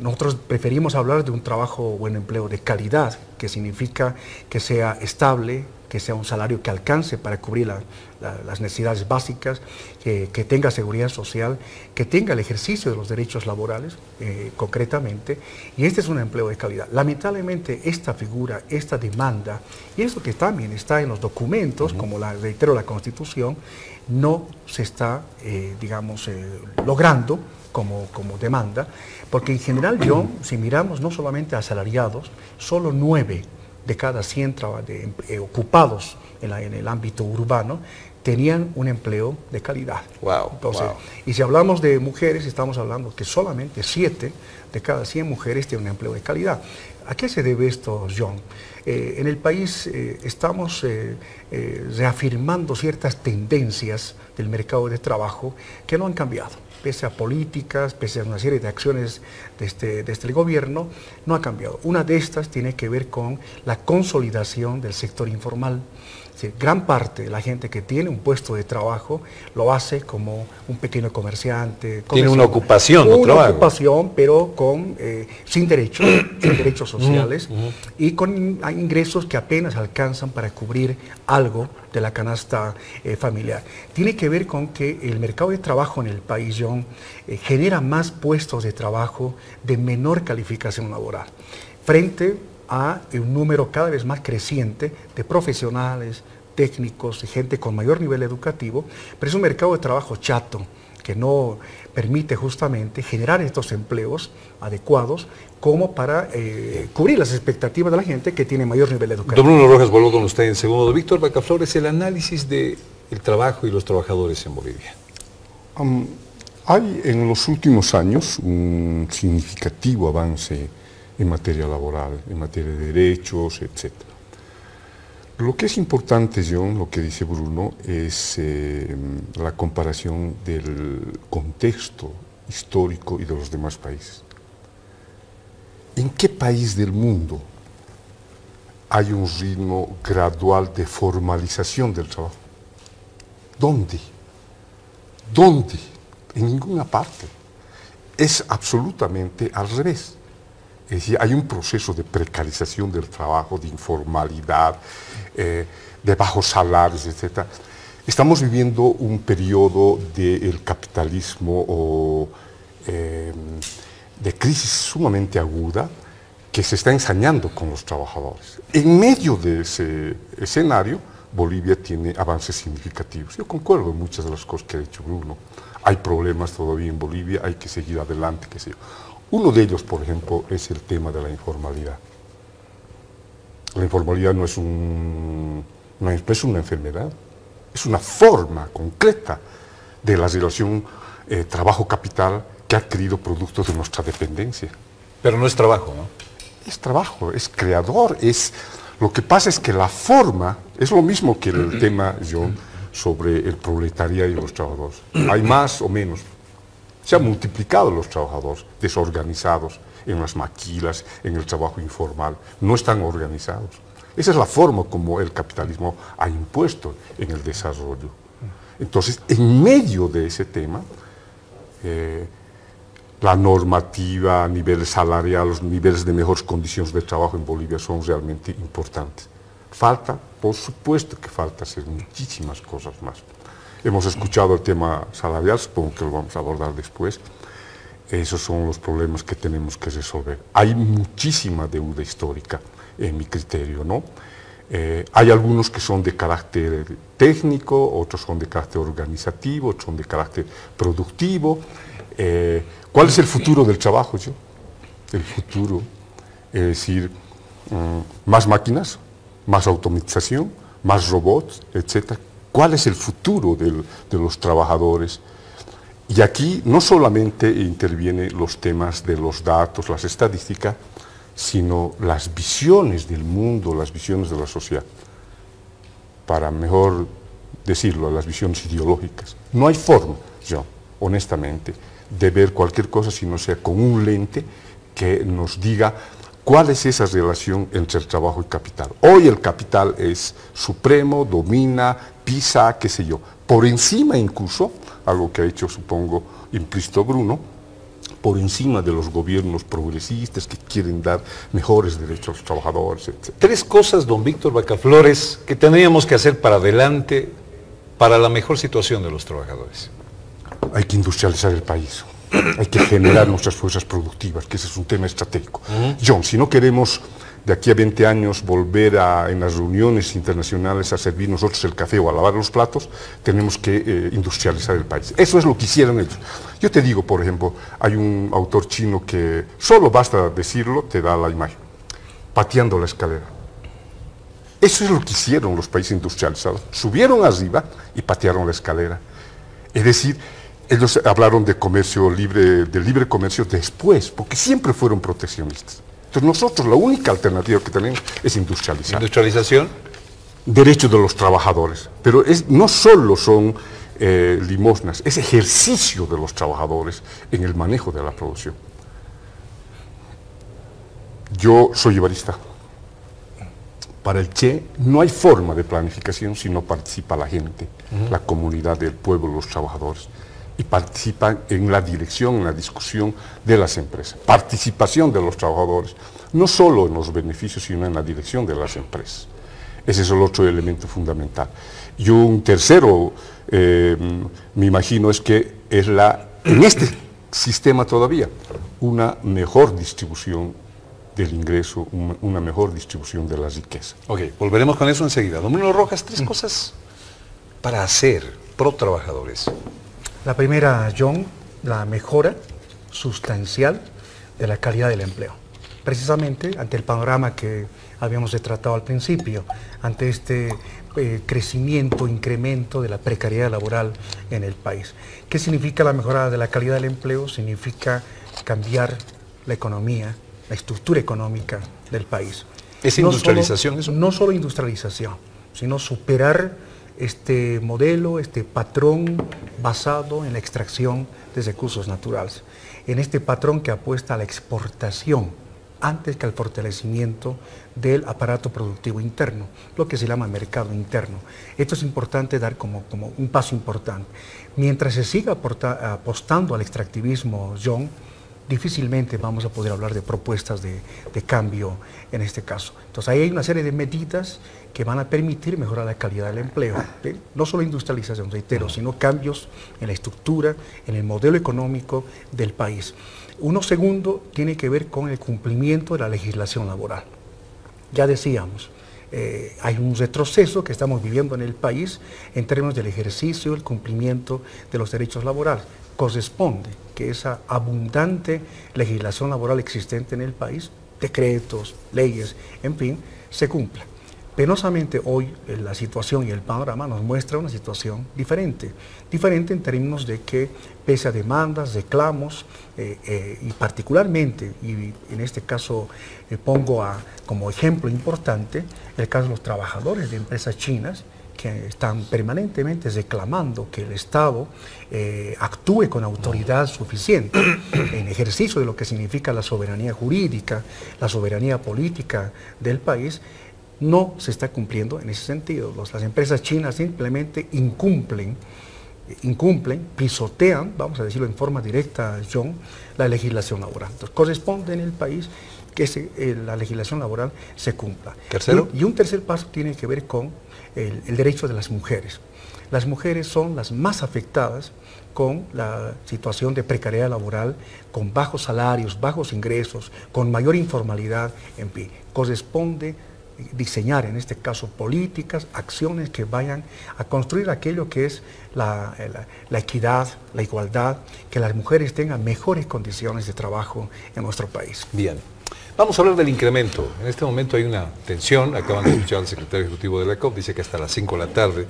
Nosotros preferimos hablar de un trabajo o un empleo de calidad, que significa que sea estable, que sea un salario que alcance para cubrir las necesidades básicas, que tenga seguridad social, que tenga el ejercicio de los derechos laborales, concretamente, y este es un empleo de calidad. Lamentablemente esta figura, esta demanda, y eso que también está en los documentos, como reitero la Constitución, no se está, logrando como demanda, porque en general, si miramos no solamente a asalariados, solo 9 de cada 100 ocupados en el ámbito urbano tenían un empleo de calidad. Entonces, y si hablamos de mujeres, estamos hablando que solamente 7 de cada 100 mujeres tienen un empleo de calidad. ¿A qué se debe esto, John? En el país estamos reafirmando ciertas tendencias del mercado de trabajo que no han cambiado. Pese a políticas, pese a una serie de acciones de este gobierno, no ha cambiado. Una de estas tiene que ver con la consolidación del sector informal. Gran parte de la gente que tiene un puesto de trabajo lo hace como un pequeño comerciante. Tiene una ocupación, no trabajo. Una ocupación, pero sin derechos sociales, y con ingresos que apenas alcanzan para cubrir algo de la canasta familiar. Tiene que ver con que el mercado de trabajo en el país, John, genera más puestos de trabajo de menor calificación laboral, frente a un número cada vez más creciente de profesionales, técnicos y gente con mayor nivel educativo, pero es un mercado de trabajo chato que no permite justamente generar estos empleos adecuados como para cubrir las expectativas de la gente que tiene mayor nivel educativo. Don Bruno Rojas, vuelvo con usted en segundo. Víctor Vacaflores, el análisis del trabajo y los trabajadores en Bolivia. Hay en los últimos años un significativo avance en materia laboral, en materia de derechos, etc. Lo que es importante, John, lo que dice Bruno, es la comparación del contexto histórico y de los demás países. ¿En qué país del mundo hay un ritmo gradual de formalización del trabajo? ¿Dónde? ¿Dónde? En ninguna parte. Es absolutamente al revés. Es decir, hay un proceso de precarización del trabajo, de informalidad, de bajos salarios, etc. Estamos viviendo un periodo del capitalismo o de crisis sumamente aguda que se está ensañando con los trabajadores. En medio de ese escenario, Bolivia tiene avances significativos. Yo concuerdo en muchas de las cosas que ha dicho Bruno. Hay problemas todavía en Bolivia, hay que seguir adelante, qué sé yo. Uno de ellos, por ejemplo, es el tema de la informalidad. La informalidad no es una enfermedad, es una forma concreta de la relación trabajo-capital que ha adquirido producto de nuestra dependencia. Pero no es trabajo, ¿no? Es trabajo, es creador, lo que pasa es que la forma es lo mismo que el tema, John, sobre el proletariado y los trabajadores. Hay más o menos. Se han multiplicado los trabajadores desorganizados en las maquilas, en el trabajo informal. No están organizados. Esa es la forma como el capitalismo ha impuesto en el desarrollo. Entonces, en medio de ese tema, la normativa a nivel salarial, los niveles de mejores condiciones de trabajo en Bolivia son realmente importantes. Falta, por supuesto que falta hacer muchísimas cosas más. Hemos escuchado el tema salarial, supongo que lo vamos a abordar después. Esos son los problemas que tenemos que resolver. Hay muchísima deuda histórica, en mi criterio, ¿no? Hay algunos que son de carácter técnico, otros son de carácter organizativo, otros son de carácter productivo. ¿Cuál es el futuro del trabajo, yo? El futuro, es decir, más máquinas, más automatización, más robots, etc. ¿Cuál es el futuro de los trabajadores? Y aquí no solamente intervienen los temas de los datos, las estadísticas, sino las visiones del mundo, las visiones de la sociedad. Para mejor decirlo, las visiones ideológicas. No hay forma, yo, honestamente, de ver cualquier cosa si no sea con un lente que nos diga cuál es esa relación entre el trabajo y capital. Hoy el capital es supremo, domina, pisa, qué sé yo. Por encima incluso, algo que ha hecho, supongo, implícito Bruno, por encima de los gobiernos progresistas que quieren dar mejores derechos a los trabajadores, etc. Tres cosas, don Víctor Vacaflores, que tendríamos que hacer para adelante para la mejor situación de los trabajadores. Hay que industrializar el país, hay que generar nuestras fuerzas productivas, que ese es un tema estratégico. John, si no queremos de aquí a 20 años volver en las reuniones internacionales a servir nosotros el café o a lavar los platos, tenemos que industrializar el país. Eso es lo que hicieron ellos. Yo te digo, por ejemplo, hay un autor chino que solo basta decirlo, te da la imagen, pateando la escalera. Eso es lo que hicieron los países industrializados. Subieron arriba y patearon la escalera. Es decir, ellos hablaron de comercio libre, de libre comercio después, porque siempre fueron proteccionistas. Entonces nosotros la única alternativa que tenemos es industrializar. ¿Industrialización? Derechos de los trabajadores. Pero no solo son limosnas, es ejercicio de los trabajadores en el manejo de la producción. Yo soy ibarista. Para el Che no hay forma de planificación si no participa la gente, la comunidad, el pueblo, los trabajadores. Y participan en la dirección, en la discusión de las empresas. Participación de los trabajadores, no solo en los beneficios, sino en la dirección de las empresas. Ese es el otro elemento fundamental. Y un tercero, me imagino, es que es en este sistema todavía, una mejor distribución del ingreso, una mejor distribución de la riqueza. Ok, volveremos con eso enseguida. Don Bruno Rojas, tres cosas para hacer pro trabajadores. La primera, John, la mejora sustancial de la calidad del empleo. Precisamente ante el panorama que habíamos tratado al principio, ante este crecimiento, incremento de la precariedad laboral en el país. ¿Qué significa la mejora de la calidad del empleo? Significa cambiar la economía, la estructura económica del país. ¿Es industrialización eso? No solo industrialización, sino superar este modelo, este patrón basado en la extracción de recursos naturales. En este patrón que apuesta a la exportación antes que al fortalecimiento del aparato productivo interno, lo que se llama mercado interno. Esto es importante dar como un paso importante. Mientras se siga apostando al extractivismo, John, difícilmente vamos a poder hablar de propuestas de cambio en este caso. Entonces ahí hay una serie de medidas que van a permitir mejorar la calidad del empleo. No solo industrialización, reitero, sino cambios en la estructura, en el modelo económico del país. Uno segundo tiene que ver con el cumplimiento de la legislación laboral. Ya decíamos, hay un retroceso que estamos viviendo en el país en términos del ejercicio, el cumplimiento de los derechos laborales. Corresponde que esa abundante legislación laboral existente en el país, decretos, leyes, en fin, se cumpla. Penosamente hoy la situación y el panorama nos muestra una situación diferente en términos de que pese a demandas, reclamos y particularmente, y en este caso pongo como ejemplo importante el caso de los trabajadores de empresas chinas que están permanentemente reclamando que el Estado actúe con autoridad suficiente en ejercicio de lo que significa la soberanía jurídica, la soberanía política del país. No se está cumpliendo en ese sentido. Las empresas chinas simplemente incumplen, pisotean, vamos a decirlo en forma directa, John, la legislación laboral. Entonces, corresponde en el país que la legislación laboral se cumpla. ¿Tercero? Y un tercer paso tiene que ver con el derecho de las mujeres. Las mujeres son las más afectadas con la situación de precariedad laboral, con bajos salarios, bajos ingresos, con mayor informalidad, en fin. Corresponde diseñar en este caso políticas, acciones que vayan a construir aquello que es la equidad, la igualdad, que las mujeres tengan mejores condiciones de trabajo en nuestro país. Bien, vamos a hablar del incremento. En este momento hay una tensión, acaban de escuchar al secretario ejecutivo de la COP, dice que hasta las 5 de la tarde,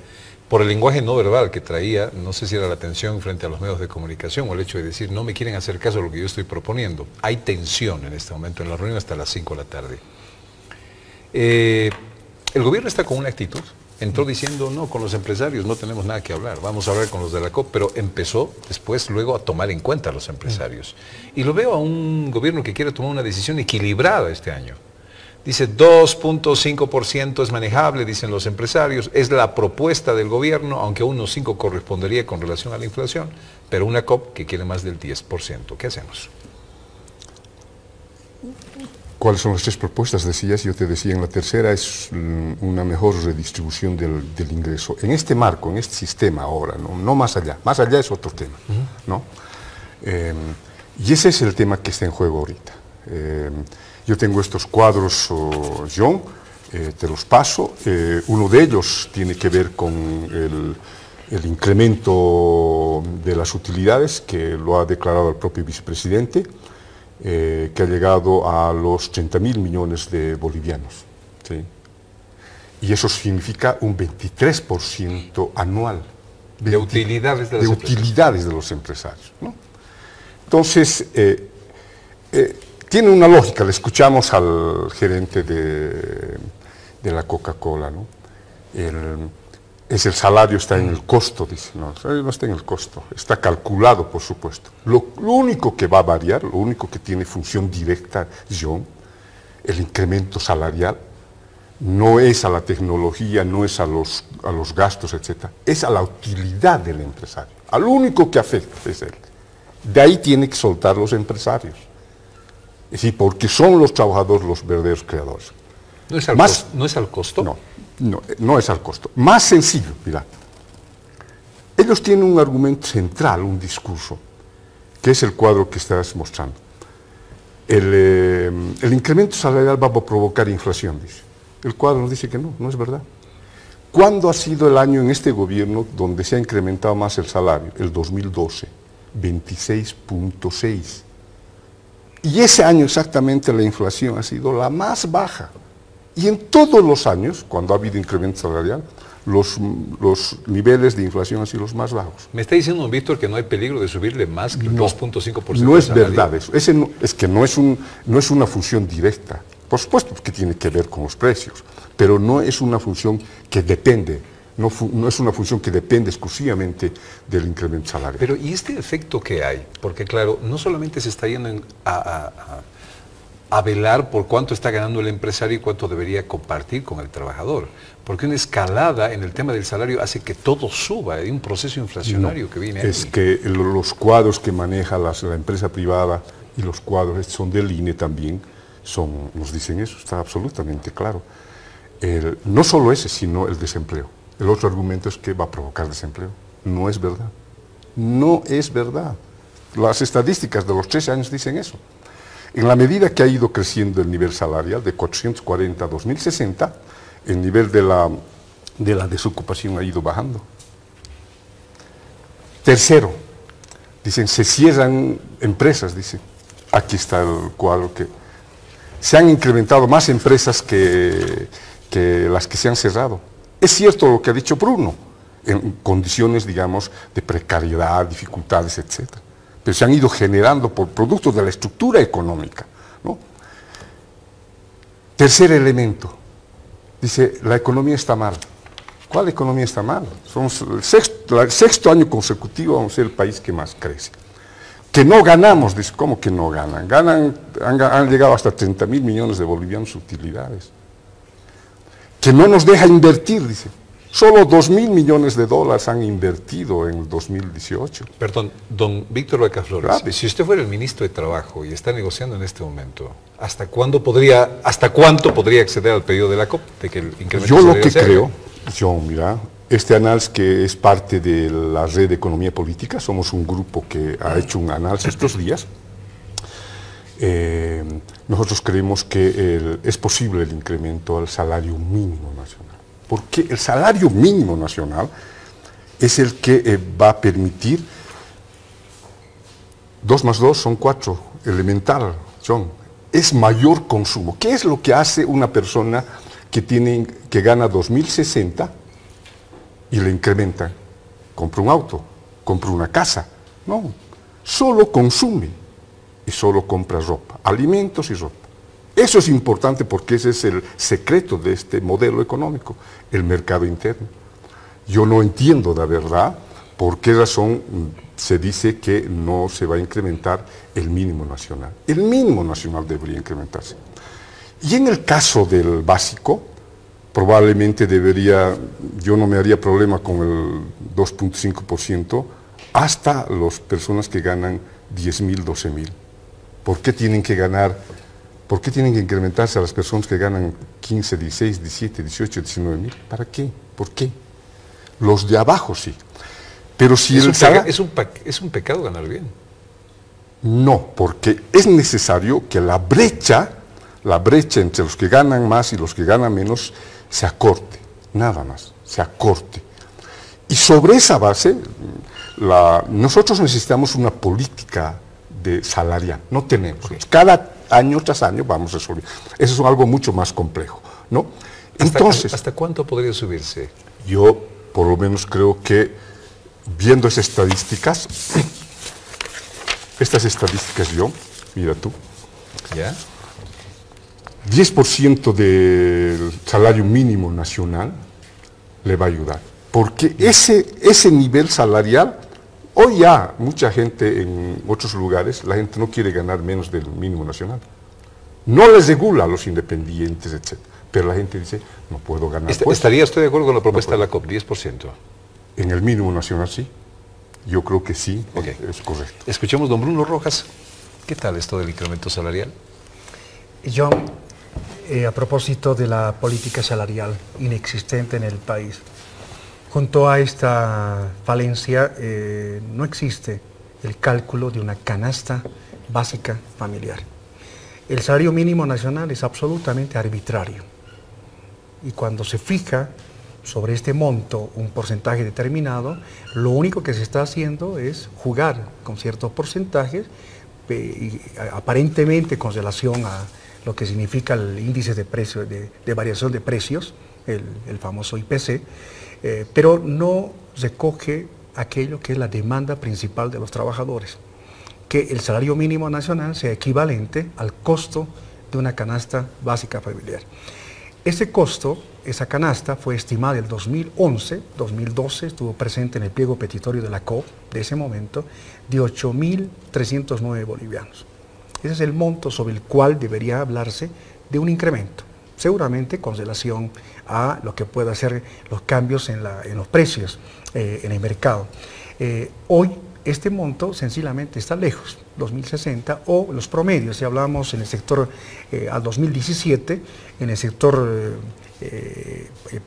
por el lenguaje no verbal que traía, no sé si era la tensión frente a los medios de comunicación o el hecho de decir no me quieren hacer caso a lo que yo estoy proponiendo. Hay tensión en este momento en la reunión hasta las 5 de la tarde. El gobierno está con una actitud, entró diciendo no, con los empresarios no tenemos nada que hablar, vamos a hablar con los de la COP, pero empezó después luego a tomar en cuenta a los empresarios. Y lo veo a un gobierno que quiere tomar una decisión equilibrada este año. Dice 2.5% es manejable, dicen los empresarios, es la propuesta del gobierno, aunque a 1.5 correspondería con relación a la inflación, pero una COP que quiere más del 10%. ¿Qué hacemos? ¿Cuáles son las tres propuestas? Decías, yo te decía, en la tercera es una mejor redistribución del ingreso. En este marco, en este sistema ahora, no más allá es otro tema, ¿no? Y ese es el tema que está en juego ahorita. Yo tengo estos cuadros, John, te los paso. Uno de ellos tiene que ver con el incremento de las utilidades, que lo ha declarado el propio vicepresidente, que ha llegado a los 30.000 millones de bolivianos. ¿Sí? Y eso significa un 23% anual de utilidades de los empresarios. ¿No? Entonces, tiene una lógica. Le escuchamos al gerente de la Coca-Cola, ¿no? El salario está en el costo, dice. No está en el costo, está calculado, por supuesto. Lo único que va a variar, lo único que tiene función directa, John, el incremento salarial, no es a la tecnología, no es a los gastos, etc. Es a la utilidad del empresario. Al único que afecta es él. De ahí tiene que soltar los empresarios. Es decir, porque son los trabajadores los verdaderos creadores. ¿No es al costo? No es al costo. Más sencillo, mira. Ellos tienen un argumento central, un discurso, que es el cuadro que estás mostrando. El incremento salarial va a provocar inflación, dice. El cuadro nos dice que no es verdad. ¿Cuándo ha sido el año en este gobierno donde se ha incrementado más el salario? El 2012, 26.6. Y ese año exactamente la inflación ha sido la más baja. Y en todos los años, cuando ha habido incremento salarial, los niveles de inflación han sido los más bajos. ¿Me está diciendo, don Víctor, que no hay peligro de subirle más que el 2.5%? No es verdad eso. Es que no es una función directa. Por supuesto que tiene que ver con los precios, pero no es una función que depende, no es una función que depende exclusivamente del incremento salarial. Pero ¿y este efecto que hay? Porque claro, no solamente se está yendo a velar por cuánto está ganando el empresario y cuánto debería compartir con el trabajador, porque una escalada en el tema del salario hace que todo suba, hay un proceso inflacionario que viene. Es que los cuadros que maneja la empresa privada y los cuadros son del INE también, nos dicen eso, está absolutamente claro. No solo ese, sino el desempleo. El otro argumento es que va a provocar desempleo. No es verdad. No es verdad. Las estadísticas de los 13 años dicen eso. En la medida que ha ido creciendo el nivel salarial de 440 a 2060, el nivel de la desocupación ha ido bajando. Tercero, dicen, se cierran empresas, dicen. Aquí está el cuadro que se han incrementado más empresas que las que se han cerrado. Es cierto lo que ha dicho Bruno, en condiciones, digamos, de precariedad, dificultades, etc. Pero se han ido generando por productos de la estructura económica, ¿no? Tercer elemento, dice, la economía está mal. ¿Cuál economía está mal? Somos el sexto año consecutivo, vamos a ser el país que más crece. Que no ganamos, dice, ¿cómo que no ganan? Han llegado hasta 30.000 millones de bolivianos utilidades. Que no nos deja invertir, dice. Solo 2.000 millones de dólares han invertido en el 2018. Perdón, don Víctor Vaca Flores, Claro. si usted fuera el ministro de Trabajo y está negociando en este momento, ¿hasta cuánto podría acceder al pedido de la COP? De que el incremento Yo lo salarial que sea? creo, mira, este análisis que es parte de la red de economía política, somos un grupo que ha hecho un análisis estos días. Nosotros creemos que es posible el incremento al salario mínimo nacional. Porque el salario mínimo nacional es el que va a permitir 2 más 2 son 4, elemental, John, es mayor consumo. ¿Qué es lo que hace una persona que gana 2.060 y le incrementan? Compra un auto, compra una casa. No, solo consume y solo compra ropa, alimentos y ropa. Eso es importante porque ese es el secreto de este modelo económico, el mercado interno. Yo no entiendo de verdad por qué razón se dice que no se va a incrementar el mínimo nacional. El mínimo nacional debería incrementarse. Y en el caso del básico, probablemente yo no me haría problema con el 2.5% hasta las personas que ganan 10.000, 12.000. ¿Por qué tienen que incrementarse a las personas que ganan 15, 16, 17, 18, 19.000? ¿Para qué? ¿Por qué? Los de abajo sí. Pero si es un pecado ganar bien. No, porque es necesario que la brecha entre los que ganan más y los que ganan menos se acorte, nada más, se acorte. Y sobre esa base, nosotros necesitamos una política salarial, no tenemos. Cada año tras año vamos resolviendo. Eso es algo mucho más complejo, ¿no? Entonces, ¿Hasta cuánto podría subirse? Yo, por lo menos, creo que, viendo estas estadísticas, mira tú, ¿ya? 10% del salario mínimo nacional le va a ayudar. Porque ese nivel salarial, hoy ya mucha gente en otros lugares, la gente no quiere ganar menos del mínimo nacional. No les regula a los independientes, etc. Pero la gente dice, no puedo ganar. ¿Estaría usted de acuerdo con la propuesta de la COP, 10%? En el mínimo nacional sí. Yo creo que sí, es correcto. Escuchemos don Bruno Rojas. ¿Qué tal esto del incremento salarial? John, a propósito de la política salarial inexistente en el país, junto a esta falencia no existe el cálculo de una canasta básica familiar. El salario mínimo nacional es absolutamente arbitrario y cuando se fija sobre este monto un porcentaje determinado, lo único que se está haciendo es jugar con ciertos porcentajes y aparentemente con relación a lo que significa el índice de precio, de variación de precios, el famoso IPC, pero no recoge aquello que es la demanda principal de los trabajadores, que el salario mínimo nacional sea equivalente al costo de una canasta básica familiar. Ese costo, esa canasta, fue estimada en el 2011, 2012, estuvo presente en el pliego petitorio de la COP de ese momento, de 8.309 bolivianos. Ese es el monto sobre el cual debería hablarse de un incremento, seguramente con relación a lo que pueda ser los cambios en los precios en el mercado. Hoy este monto sencillamente está lejos, 2060, o los promedios, si hablamos en el sector al 2017, en el sector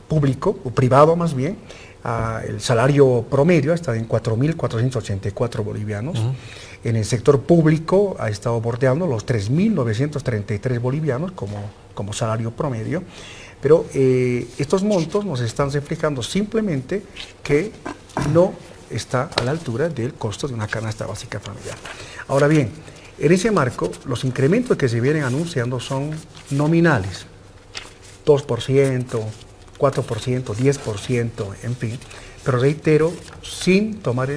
público, o privado más bien, el salario promedio está en 4.484 bolivianos. En el sector público ha estado bordeando los 3.933 bolivianos como salario promedio, Pero estos montos nos están reflejando simplemente que no está a la altura del costo de una canasta básica familiar. Ahora bien, en ese marco, los incrementos que se vienen anunciando son nominales, 2%, 4%, 10%, en fin, pero reitero, sin tomar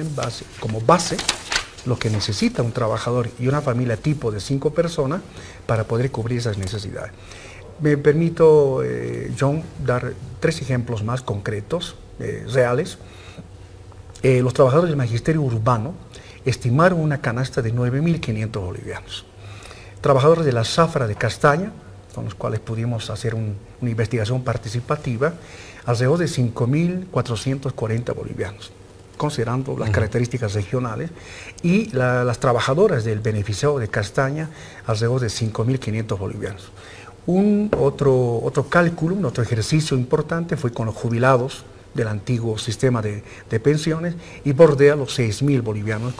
como base lo que necesita un trabajador y una familia tipo de 5 personas para poder cubrir esas necesidades. Me permito, John, dar 3 ejemplos más concretos, reales. Los trabajadores del magisterio urbano estimaron una canasta de 9.500 bolivianos. Trabajadores de la zafra de castaña, con los cuales pudimos hacer una investigación participativa, alrededor de 5.440 bolivianos, considerando las características regionales, y las trabajadoras del beneficiado de castaña, alrededor de 5.500 bolivianos. Otro cálculo, otro ejercicio importante fue con los jubilados del antiguo sistema de pensiones y bordea los 6.000 bolivianos.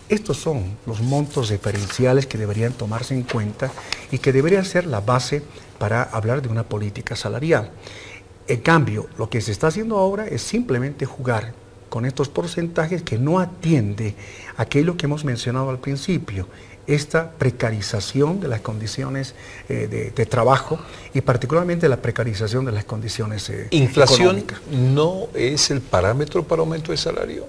Estos son los montos diferenciales que deberían tomarse en cuenta y que deberían ser la base para hablar de una política salarial. En cambio, lo que se está haciendo ahora es simplemente jugar con estos porcentajes que no atiende a aquello que hemos mencionado al principio, esta precarización de las condiciones de trabajo y particularmente la precarización de las condiciones ¿Inflación económicas. no es el parámetro para aumento de salario?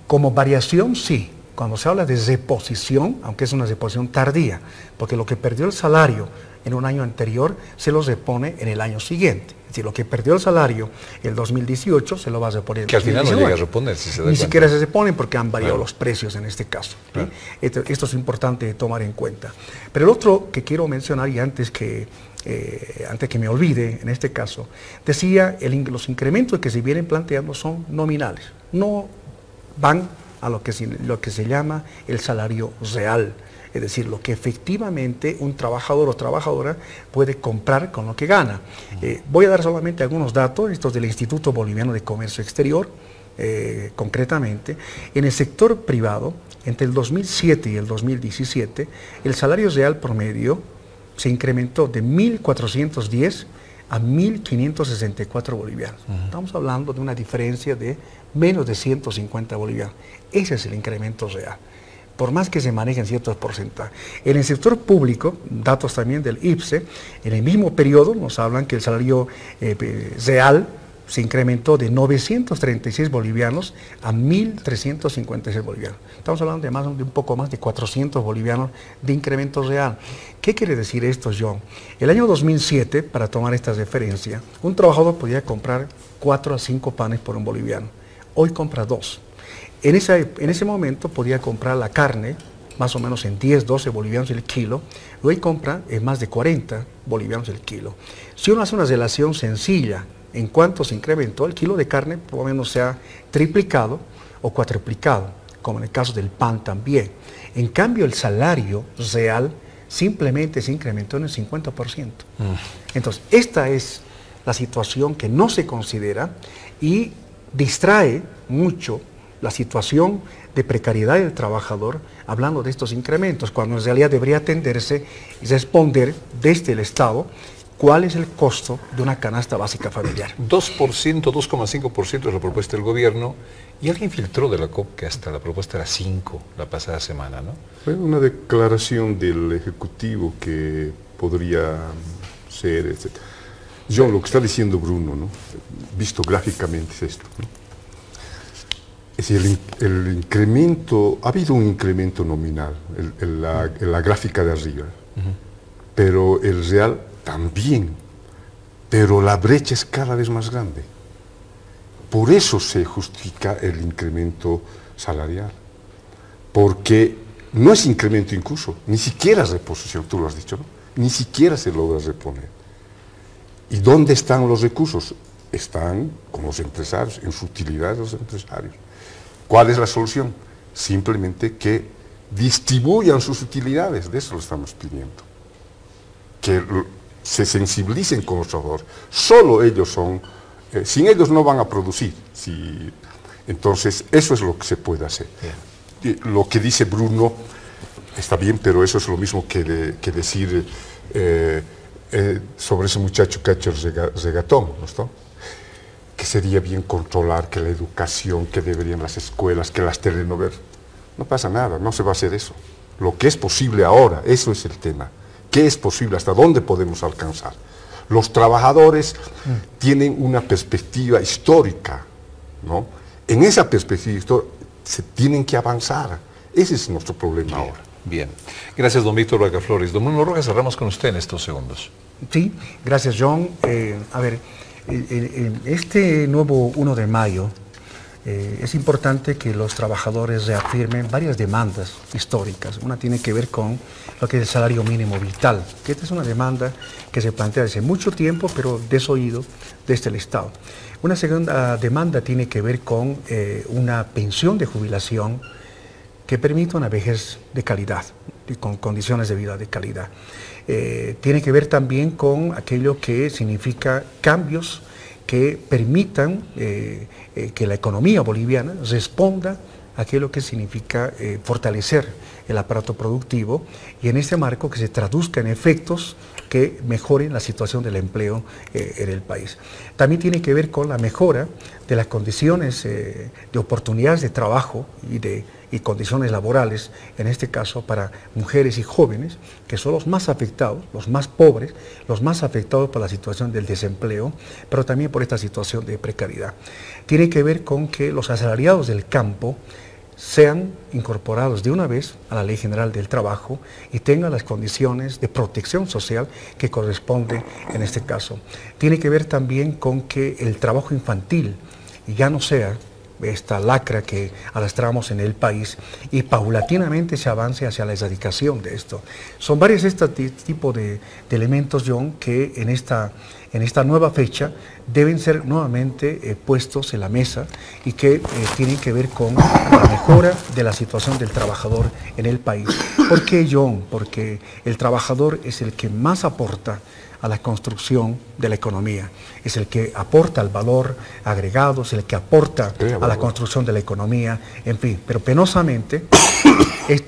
Como variación, sí. Cuando se habla de reposición, aunque es una reposición tardía, porque lo que perdió el salario en un año anterior se lo repone en el año siguiente. Es decir, lo que perdió el salario en el 2018 se lo va a reponer en el 2019. Que al final no llega a reponer, si se da Ni cuenta. siquiera se reponen porque han variado Claro. los precios en este caso. ¿Sí? Claro. Esto es importante tomar en cuenta. Pero el otro que quiero mencionar, y antes que me olvide en este caso, decía, los incrementos que se vienen planteando son nominales, no van a lo que se llama el salario real, es decir, lo que efectivamente un trabajador o trabajadora puede comprar con lo que gana. Voy a dar solamente algunos datos, estos del Instituto Boliviano de Comercio Exterior, concretamente. En el sector privado, entre el 2007 y el 2017, el salario real promedio se incrementó de 1.410 a 1.564 bolivianos. Estamos hablando de una diferencia de menos de 150 bolivianos. Ese es el incremento real, por más que se manejen ciertos porcentajes. En el sector público, datos también del IPSE, en el mismo periodo nos hablan que el salario real se incrementó de 936 bolivianos a 1.356 bolivianos. Estamos hablando de un poco más de 400 bolivianos de incremento real. ¿Qué quiere decir esto, John? El año 2007, para tomar esta referencia, un trabajador podía comprar 4 a 5 panes por un boliviano. Hoy compra 2. En ese momento podía comprar la carne más o menos en 10, 12 bolivianos el kilo. Hoy compra en más de 40 bolivianos el kilo. Si uno hace una relación sencilla en cuánto se incrementó, el kilo de carne por lo menos se ha triplicado o cuatriplicado, como en el caso del pan también. En cambio, el salario real simplemente se incrementó en el 50%. Entonces, esta es la situación que no se considera y distrae mucho la situación de precariedad del trabajador hablando de estos incrementos, cuando en realidad debería atenderse y responder desde el Estado cuál es el costo de una canasta básica familiar. 2%, 2,5% es la propuesta del gobierno, y alguien filtró de la COP que hasta la propuesta era 5 la pasada semana, ¿no? Fue una declaración del Ejecutivo que podría ser, etc. Yo, lo que está diciendo Bruno, ¿no? Visto gráficamente es esto, ¿no? Es decir, el incremento, ha habido un incremento nominal en la gráfica de arriba, pero el real también, pero la brecha es cada vez más grande. Por eso se justifica el incremento salarial, porque no es incremento incluso, ni siquiera es reposición, tú lo has dicho, ¿no? Ni siquiera se logra reponer. ¿Y dónde están los recursos? Están con los empresarios, en su utilidad de los empresarios. ¿Cuál es la solución? Simplemente que distribuyan sus utilidades, de eso lo estamos pidiendo. Que se sensibilicen con los trabajadores. Solo ellos son, sin ellos no van a producir. Entonces, eso es lo que se puede hacer. Lo que dice Bruno está bien, pero eso es lo mismo que decir sobre ese muchacho que ha hecho el reggaetón, ¿no está? Que sería bien controlar, que la educación, que deberían las escuelas, que las telenovelas. No pasa nada, no se va a hacer eso. Lo que es posible ahora, eso es el tema. ¿Qué es posible? ¿Hasta dónde podemos alcanzar? Los trabajadores tienen una perspectiva histórica, ¿no? En esa perspectiva histórica se tienen que avanzar. Ese es nuestro problema ahora. Bien. Gracias, don Víctor Vacaflores. Don Bruno Rojas, cerramos con usted en estos segundos. Sí, gracias, John. A ver, este nuevo 1 de mayo es importante que los trabajadores reafirmen varias demandas históricas. Una tiene que ver con lo que es el salario mínimo vital, que esta es una demanda que se plantea desde mucho tiempo, pero desoído desde el Estado. Una segunda demanda tiene que ver con una pensión de jubilación que permita una vejez de calidad, y con condiciones de vida de calidad. Tiene que ver también con aquello que significa cambios que permitan que la economía boliviana responda a aquello que significa fortalecer el aparato productivo y en este marco que se traduzca en efectos que mejoren la situación del empleo en el país. También tiene que ver con la mejora de las condiciones de oportunidades de trabajo y condiciones laborales, en este caso para mujeres y jóvenes, que son los más afectados, los más pobres, los más afectados por la situación del desempleo, pero también por esta situación de precariedad. Tiene que ver con que los asalariados del campo sean incorporados de una vez a la Ley General del Trabajo y tengan las condiciones de protección social que corresponde en este caso. Tiene que ver también con que el trabajo infantil ya no sea esta lacra que arrastramos en el país y paulatinamente se avance hacia la erradicación de esto. Son varios este tipo de elementos, John, que en esta nueva fecha deben ser nuevamente puestos en la mesa y que tienen que ver con la mejora de la situación del trabajador en el país. ¿Por qué, John? Porque el trabajador es el que más aporta a la construcción de la economía, es el que aporta el valor agregado, es el que aporta a la construcción de la economía, en fin, pero penosamente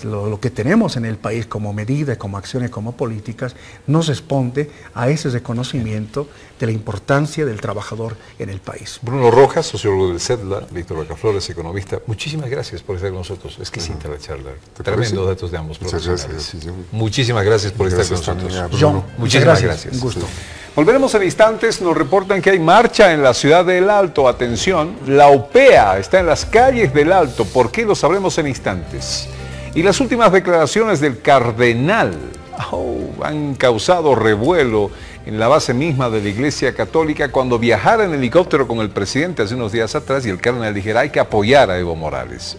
lo que tenemos en el país como medidas, como acciones, como políticas, no responde a ese reconocimiento de la importancia del trabajador en el país. Bruno Rojas, sociólogo del CEDLA, Víctor Vacaflores, economista, muchísimas gracias por estar con nosotros. Es que es exquisita la charla. Tremendos datos de ambos profesionales. Muchísimas gracias por estar con nosotros. John, muchísimas gracias. Un gusto. Volveremos en instantes, nos reportan que hay marcha en la ciudad del Alto. Atención, la OPEA está en las calles del Alto. ¿Por qué? Lo sabremos en instantes. Y las últimas declaraciones del cardenal han causado revuelo en la base misma de la Iglesia Católica cuando viajara en helicóptero con el presidente hace unos días atrás y el cardenal dijera hay que apoyar a Evo Morales.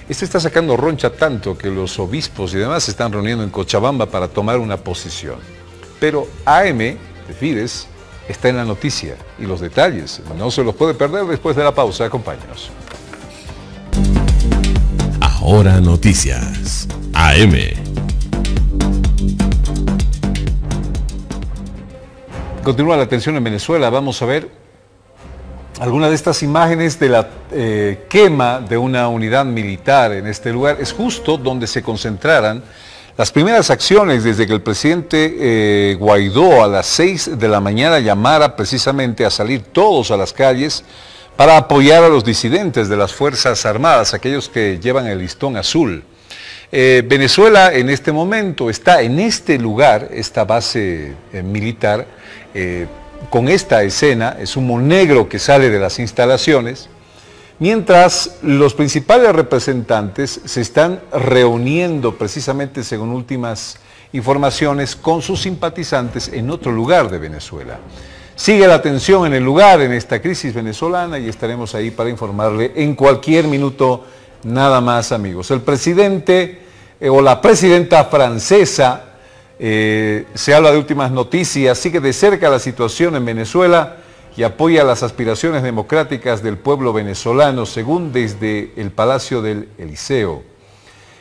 Esto está sacando roncha tanto que los obispos y demás se están reuniendo en Cochabamba para tomar una posición. Pero AM de Fides está en la noticia y los detalles no se los puede perder después de la pausa. Acompáñanos. Ahora Noticias, AM. Continúa la tensión en Venezuela. Vamos a ver algunas de estas imágenes de la quema de una unidad militar en este lugar. Es justo donde se concentraran las primeras acciones desde que el presidente Guaidó a las 6 de la mañana llamara precisamente a salir todos a las calles para apoyar a los disidentes de las Fuerzas Armadas, aquellos que llevan el listón azul. Venezuela en este momento está en este lugar, esta base militar, con esta escena, es humo negro que sale de las instalaciones, mientras los principales representantes se están reuniendo precisamente según últimas informaciones con sus simpatizantes en otro lugar de Venezuela. Sigue la tensión en el lugar, en esta crisis venezolana, y estaremos ahí para informarle en cualquier minuto nada más, amigos. El presidente o la presidenta francesa, se habla de últimas noticias, sigue de cerca la situación en Venezuela y apoya las aspiraciones democráticas del pueblo venezolano, según desde el Palacio del Eliseo.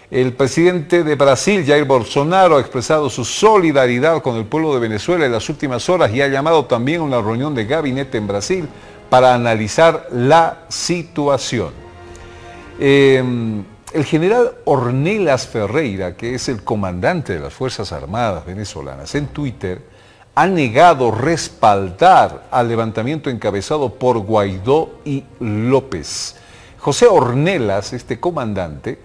El presidente de Brasil, Jair Bolsonaro, ha expresado su solidaridad con el pueblo de Venezuela en las últimas horas y ha llamado también a una reunión de gabinete en Brasil para analizar la situación. El general Ornelas Ferreira, que es el comandante de las Fuerzas Armadas venezolanas, en Twitter ha negado respaldar al levantamiento encabezado por Guaidó y López. José Ornelas, este comandante,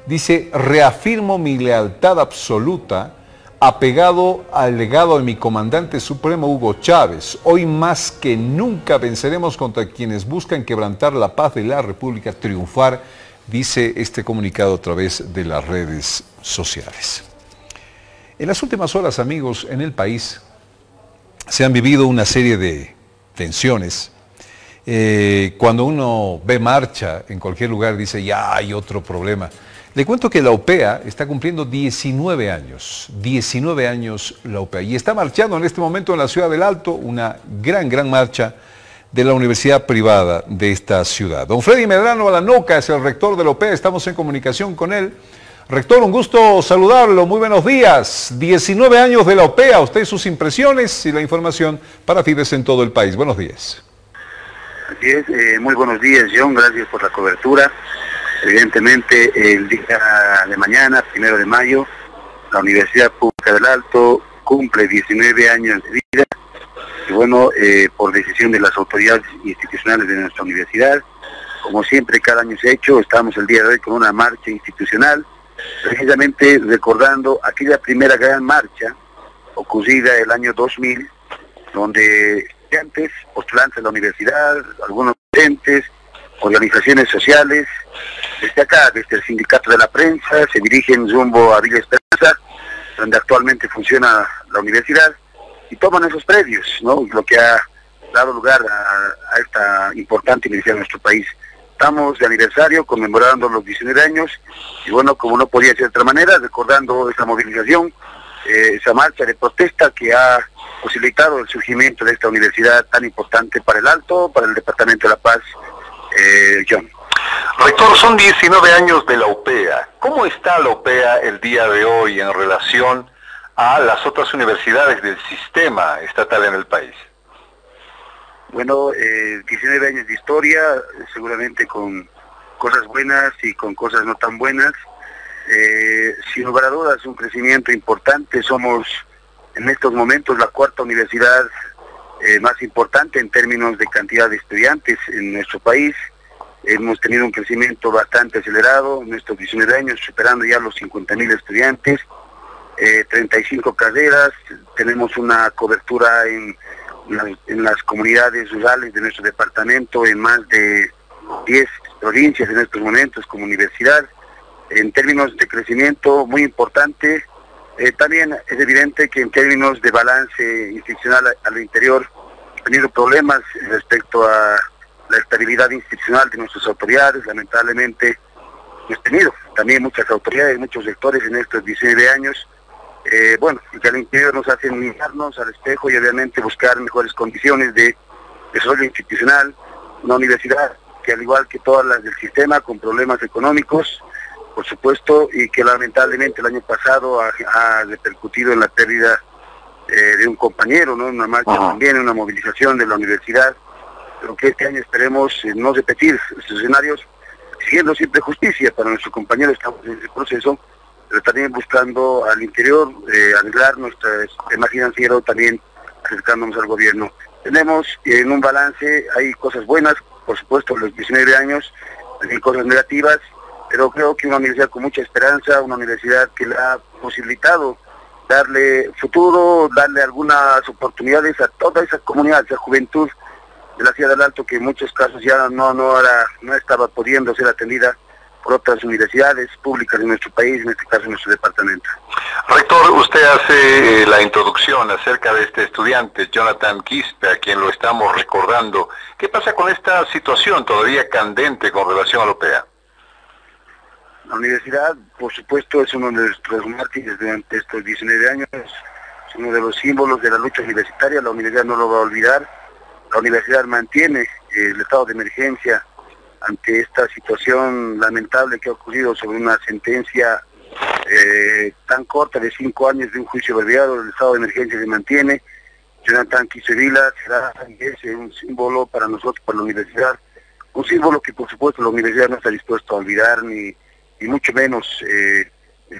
dice: reafirmo mi lealtad absoluta, apegado al legado de mi comandante supremo Hugo Chávez. Hoy más que nunca venceremos contra quienes buscan quebrantar la paz de la República, triunfar, dice este comunicado a través de las redes sociales. En las últimas horas, amigos, en el país se han vivido una serie de tensiones. Cuando uno ve marcha en cualquier lugar, dice: ya hay otro problema. Le cuento que la OPEA está cumpliendo 19 años la OPEA, y está marchando en este momento en la ciudad del Alto, una gran marcha de la universidad privada de esta ciudad. Don Freddy Medrano Alanoca es el rector de la OPEA, estamos en comunicación con él. Rector, un gusto saludarlo, muy buenos días. 19 años de la OPEA, usted sus impresiones y la información para Fides en todo el país. Buenos días. Así es, muy buenos días, John, gracias por la cobertura. Evidentemente, el día de mañana, 1 de mayo, la Universidad Pública del Alto cumple 19 años de vida. Y bueno, por decisión de las autoridades institucionales de nuestra universidad, como siempre cada año se ha hecho, estamos el día de hoy con una marcha institucional, precisamente recordando aquella primera gran marcha ocurrida el año 2000, donde estudiantes, postulantes de la universidad, algunos docentes, organizaciones sociales, desde acá, desde el Sindicato de la Prensa, se dirigen rumbo a Villa Esperanza, donde actualmente funciona la universidad, y toman esos predios, ¿no? Lo que ha dado lugar a esta importante universidad de nuestro país. Estamos de aniversario, conmemorando los 19 años, y bueno, como no podía ser de otra manera, recordando esa movilización, esa marcha de protesta que ha posibilitado el surgimiento de esta universidad tan importante para el Alto, para el Departamento de La Paz. John. Rector, son 19 años de la OPEA. ¿Cómo está la OPEA el día de hoy en relación a las otras universidades del sistema estatal en el país? Bueno, 19 años de historia, seguramente con cosas buenas y con cosas no tan buenas. Sin lugar a dudas, un crecimiento importante. Somos en estos momentos la cuarta universidad más importante en términos de cantidad de estudiantes en nuestro país. Hemos tenido un crecimiento bastante acelerado en estos 19 años, superando ya los 50.000 estudiantes, 35 carreras, tenemos una cobertura en las comunidades rurales de nuestro departamento, en más de 10 provincias en estos momentos como universidad. En términos de crecimiento muy importante, también es evidente que en términos de balance institucional al interior, hemos tenido problemas respecto a la estabilidad institucional de nuestras autoridades. Lamentablemente hemos tenido también muchas autoridades, muchos sectores en estos 19 años, bueno, y que al interior nos hacen mirarnos al espejo y obviamente buscar mejores condiciones de desarrollo institucional. Una universidad que, al igual que todas las del sistema, con problemas económicos, por supuesto, y que lamentablemente el año pasado ha repercutido en la pérdida de un compañero, ¿no? Una marcha también, una movilización de la universidad, pero que este año esperemos no repetir estos escenarios, siguiendo siempre justicia para nuestro compañero. Estamos en ese proceso, pero también buscando al interior arreglar nuestro sistema financiero, también acercándonos al gobierno. Tenemos en un balance, hay cosas buenas, por supuesto, los 19 años, también cosas negativas, pero creo que una universidad con mucha esperanza, una universidad que le ha posibilitado darle futuro, darle algunas oportunidades a toda esa comunidad, esa juventud de la ciudad del Alto, que en muchos casos ya no estaba pudiendo ser atendida por otras universidades públicas de nuestro país, en este caso en nuestro departamento. Rector, usted hace la introducción acerca de este estudiante, Jonathan Quispe, a quien lo estamos recordando. ¿Qué pasa con esta situación todavía candente con relación a la OPEA? La universidad, por supuesto, es uno de nuestros mártires durante estos 19 años, es uno de los símbolos de la lucha universitaria. La universidad no lo va a olvidar. La universidad mantiene el estado de emergencia ante esta situación lamentable que ha ocurrido sobre una sentencia tan corta de 5 años de un juicio abreviado. El estado de emergencia se mantiene. Jonathan Quispe será un símbolo para nosotros, para la universidad, un símbolo que por supuesto la universidad no está dispuesta a olvidar, ni mucho menos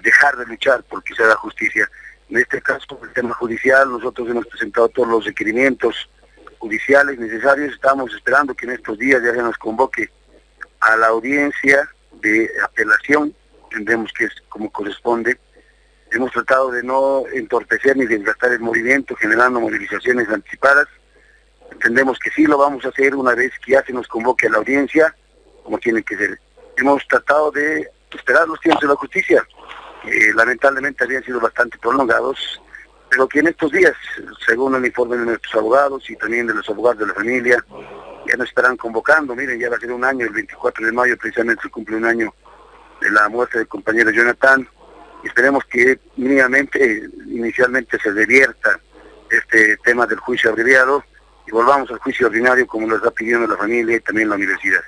dejar de luchar porque se haga justicia. En este caso, el tema judicial, nosotros hemos presentado todos los requerimientos judiciales necesarios. Estamos esperando que en estos días ya se nos convoque a la audiencia de apelación. Entendemos que es como corresponde. Hemos tratado de no entorpecer ni desgastar el movimiento, generando movilizaciones anticipadas. Entendemos que sí lo vamos a hacer una vez que ya se nos convoque a la audiencia, como tiene que ser. Hemos tratado de esperar los tiempos de la justicia, que lamentablemente habían sido bastante prolongados, pero que en estos días, según el informe de nuestros abogados y también de los abogados de la familia, ya nos estarán convocando. Miren, ya va a ser un año, el 24 de mayo precisamente se cumple un año de la muerte del compañero Jonathan. Esperemos que inicialmente se revierta este tema del juicio abreviado y volvamos al juicio ordinario como lo está pidiendo la familia y también la universidad.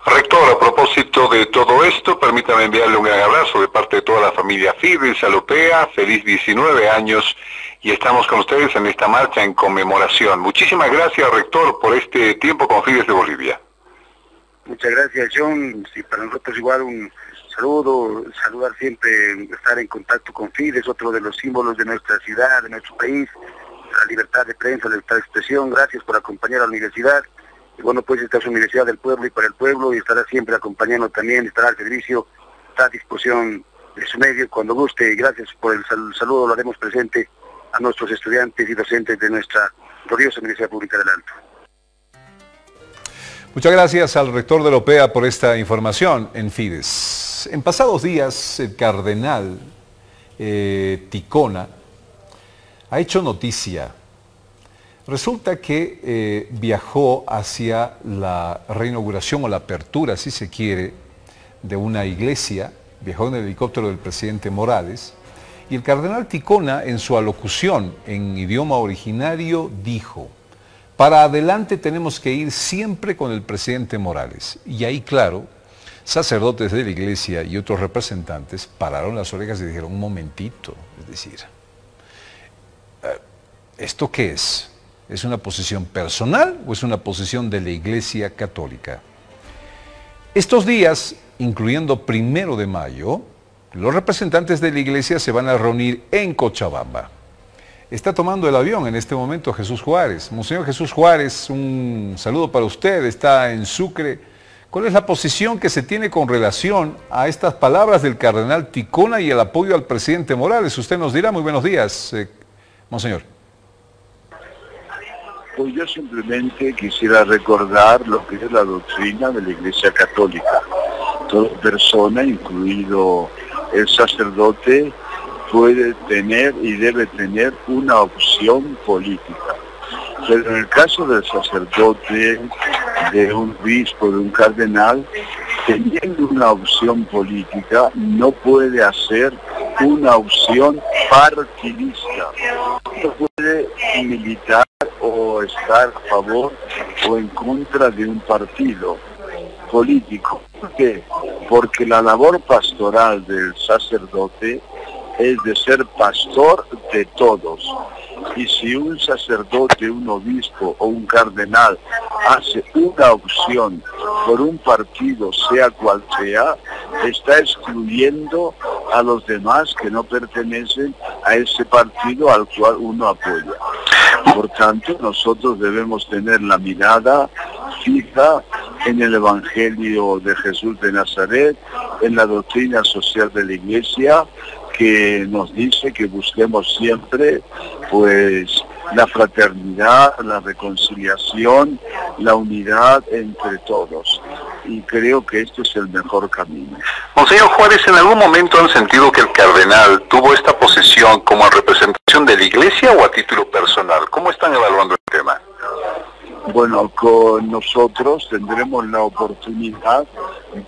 Rector, a propósito de todo esto, permítame enviarle un gran abrazo de parte de toda la familia Fides Alopea. Feliz 19 años y estamos con ustedes en esta marcha en conmemoración. Muchísimas gracias, Rector, por este tiempo con Fides de Bolivia. Muchas gracias, John. Sí, para nosotros igual un saludo, saludar siempre, estar en contacto con Fides, otro de los símbolos de nuestra ciudad, de nuestro país, la libertad de prensa, la libertad de expresión. Gracias por acompañar a la universidad. Y bueno, pues esta es una universidad del pueblo y para el pueblo y estará siempre acompañando también, estará al servicio, está a disposición de su medio cuando guste. Y gracias por el saludo, lo haremos presente a nuestros estudiantes y docentes de nuestra gloriosa Universidad Pública del Alto. Muchas gracias al rector de la OPEA por esta información en Fides. En pasados días, el cardenal Ticona ha hecho noticia. Resulta que viajó hacia la reinauguración o la apertura, si se quiere, de una iglesia, viajó en el helicóptero del presidente Morales, y el cardenal Ticona en su alocución en idioma originario dijo: para adelante tenemos que ir siempre con el presidente Morales. Y ahí, claro, sacerdotes de la iglesia y otros representantes pararon las orejas y dijeron: un momentito, es decir, ¿esto qué es? ¿Es una posición personal o es una posición de la Iglesia Católica? Estos días, incluyendo 1 de mayo, los representantes de la Iglesia se van a reunir en Cochabamba. Está tomando el avión en este momento Jesús Juárez. Monseñor Jesús Juárez, un saludo para usted, está en Sucre. ¿Cuál es la posición que se tiene con relación a estas palabras del cardenal Ticona y el apoyo al presidente Morales? Usted nos dirá. Muy buenos días, Monseñor. Pues yo simplemente quisiera recordar lo que es la doctrina de la Iglesia Católica. Toda persona, incluido el sacerdote, puede tener y debe tener una opción política. Pero en el caso del sacerdote, de un obispo, de un cardenal, teniendo una opción política, no puede hacer una opción partidista. No puede militar o estar a favor o en contra de un partido político. ¿Por qué? Porque la labor pastoral del sacerdote es de ser pastor de todos. Y si un sacerdote, un obispo o un cardenal hace una opción por un partido, sea cual sea, está excluyendo a los demás que no pertenecen a ese partido al cual uno apoya. Por tanto, nosotros debemos tener la mirada fija en el Evangelio de Jesús de Nazaret, en la doctrina social de la Iglesia, que nos dice que busquemos siempre pues la fraternidad, la reconciliación, la unidad entre todos. Y creo que este es el mejor camino. Monseñor Juárez, ¿en algún momento han sentido que el cardenal tuvo esta posición como representación de la Iglesia o a título personal? ¿Cómo están evaluando el tema? Bueno, con nosotros tendremos la oportunidad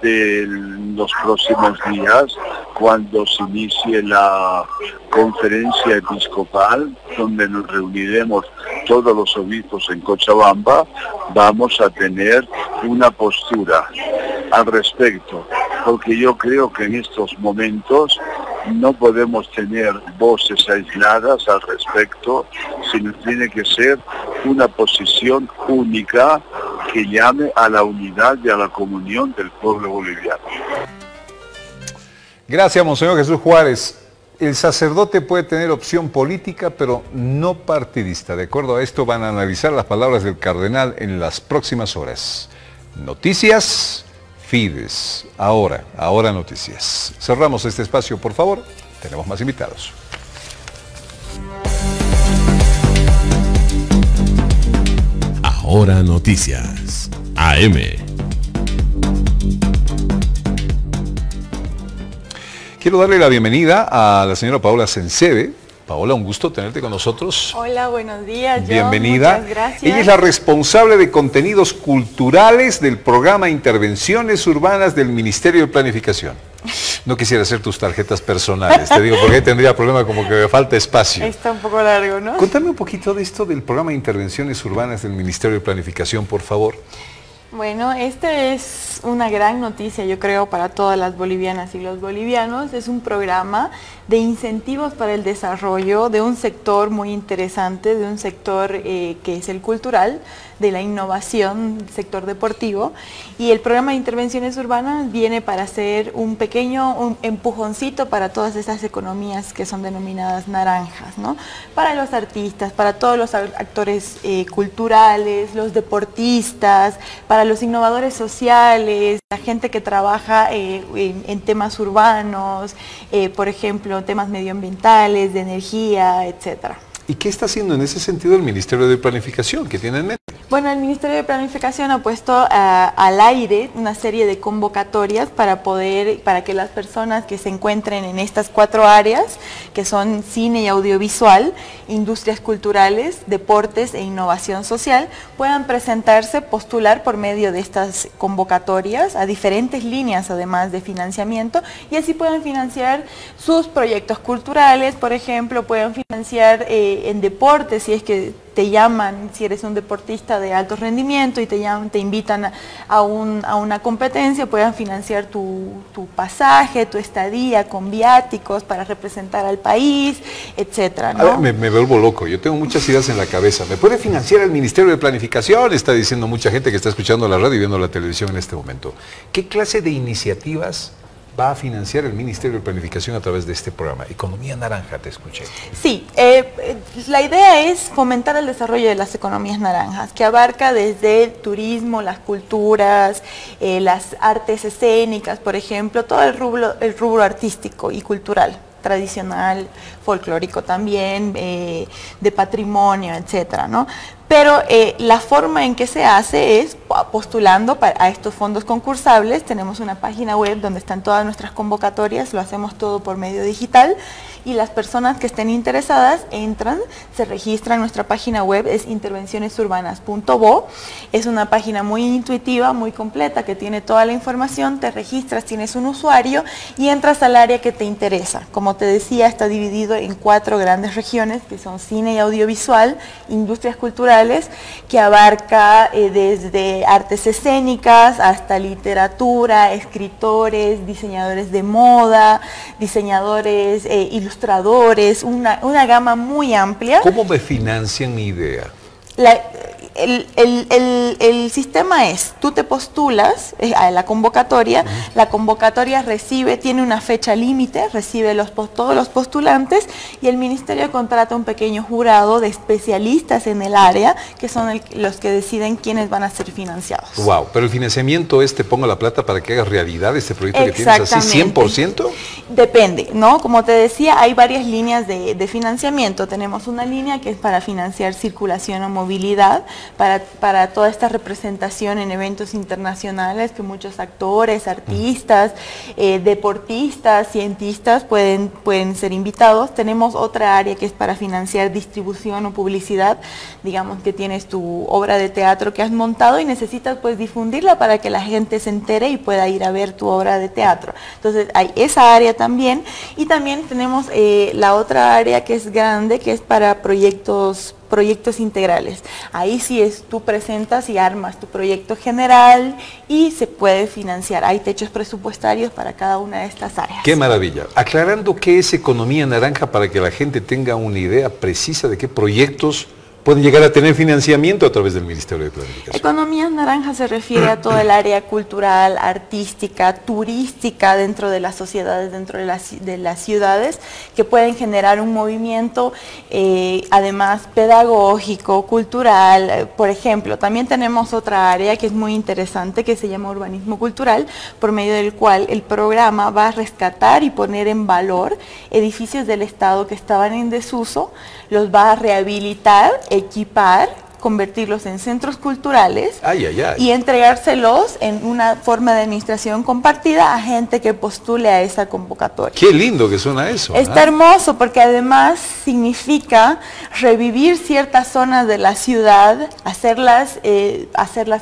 de los próximos días, cuando se inicie la conferencia episcopal, donde nos reuniremos todos los obispos en Cochabamba, vamos a tener una postura al respecto, porque yo creo que en estos momentos no podemos tener voces aisladas al respecto, sino tiene que ser una posición única que llame a la unidad y a la comunión del pueblo boliviano. Gracias, Monseñor Jesús Juárez. El sacerdote puede tener opción política, pero no partidista. De acuerdo a esto van a analizar las palabras del cardenal en las próximas horas. Noticias Fides. Ahora noticias. Cerramos este espacio, por favor. Tenemos más invitados. Ahora noticias. AM. Quiero darle la bienvenida a la señora Paola Sencebe. Paola, un gusto tenerte con nosotros. Hola, buenos días, John. Bienvenida. Muchas gracias. Ella es la responsable de contenidos culturales del programa Intervenciones Urbanas del Ministerio de Planificación. No quisiera hacer tus tarjetas personales, te digo, porque ahí tendría problema, como que me falta espacio. Está un poco largo, ¿no? Contame un poquito de esto del programa Intervenciones Urbanas del Ministerio de Planificación, por favor. Bueno, esta es una gran noticia, yo creo, para todas las bolivianas y los bolivianos. Es un programa de incentivos para el desarrollo de un sector muy interesante, de un sector que es el cultural, de la innovación, sector deportivo. Y el programa de intervenciones urbanas viene para ser un pequeño empujoncito para todas esas economías que son denominadas naranjas, ¿no? Para los artistas, para todos los actores culturales, los deportistas, para los innovadores sociales, la gente que trabaja en temas urbanos, por ejemplo, temas medioambientales, de energía, etcétera. ¿Y qué está haciendo en ese sentido el Ministerio de Planificación? ¿Qué tiene en mente? Bueno, el Ministerio de Planificación ha puesto al aire una serie de convocatorias para que las personas que se encuentren en estas 4 áreas, que son cine y audiovisual, industrias culturales, deportes e innovación social, puedan presentarse, postular por medio de estas convocatorias a diferentes líneas, además de financiamiento, y así puedan financiar sus proyectos culturales, por ejemplo, pueden financiar en deportes, si es que te llaman, si eres un deportista de alto rendimiento y te invitan a una competencia, puedan financiar tu pasaje, tu estadía con viáticos para representar al país, etcétera, ¿no? Me vuelvo loco, yo tengo muchas ideas en la cabeza. ¿Me puede financiar el Ministerio de Planificación? Está diciendo mucha gente que está escuchando la radio y viendo la televisión en este momento. ¿Qué clase de iniciativas va a financiar el Ministerio de Planificación a través de este programa? Economía naranja, te escuché. Sí, la idea es fomentar el desarrollo de las economías naranjas, que abarca desde el turismo, las culturas, las artes escénicas, por ejemplo, todo el rubro artístico y cultural, tradicional, folclórico también, de patrimonio, etcétera, ¿no? Pero la forma en que se hace es postulando a estos fondos concursables. Tenemos una página web donde están todas nuestras convocatorias, lo hacemos todo por medio digital, y las personas que estén interesadas entran, se registran en nuestra página web, es intervencionesurbanas.bo. Es una página muy intuitiva, muy completa, que tiene toda la información. Te registras, tienes un usuario y entras al área que te interesa. Como te decía, está dividido en 4 grandes regiones, que son cine y audiovisual, industrias culturales, que abarca desde artes escénicas hasta literatura, escritores, diseñadores de moda, diseñadores, ilustradores, una gama muy amplia. ¿Cómo me financian mi idea? El sistema es, tú te postulas a la convocatoria, la convocatoria tiene una fecha límite, recibe todos los postulantes, y el ministerio contrata un pequeño jurado de especialistas en el área, que son los que deciden quiénes van a ser financiados. Wow, pero el financiamiento es, te pongo la plata para que hagas realidad este proyecto que tienes así, 100%. Depende, ¿no? Como te decía, hay varias líneas de financiamiento. Tenemos una línea que es para financiar circulación o movilidad, para toda esta representación en eventos internacionales, que muchos actores, artistas, deportistas, cientistas pueden ser invitados. Tenemos otra área que es para financiar distribución o publicidad. Digamos que tienes tu obra de teatro que has montado y necesitas pues difundirla para que la gente se entere y pueda ir a ver tu obra de teatro. Entonces hay esa área también, y también tenemos la otra área que es grande, que es para proyectos integrales. Ahí sí tú presentas y armas tu proyecto general y se puede financiar. Hay techos presupuestarios para cada una de estas áreas. ¡Qué maravilla! Aclarando qué es economía naranja para que la gente tenga una idea precisa de qué proyectos pueden llegar a tener financiamiento a través del Ministerio de Planificación. Economías naranjas se refiere a todo el área cultural, artística, turística dentro de las sociedades, dentro de las ciudades, que pueden generar un movimiento, además pedagógico, cultural. Por ejemplo, también tenemos otra área que es muy interesante, que se llama urbanismo cultural, por medio del cual el programa va a rescatar y poner en valor edificios del Estado que estaban en desuso, los va a rehabilitar, equipar, convertirlos en centros culturales y entregárselos en una forma de administración compartida a gente que postule a esa convocatoria. Qué lindo que suena eso. Está hermoso porque además significa revivir ciertas zonas de la ciudad, hacerlas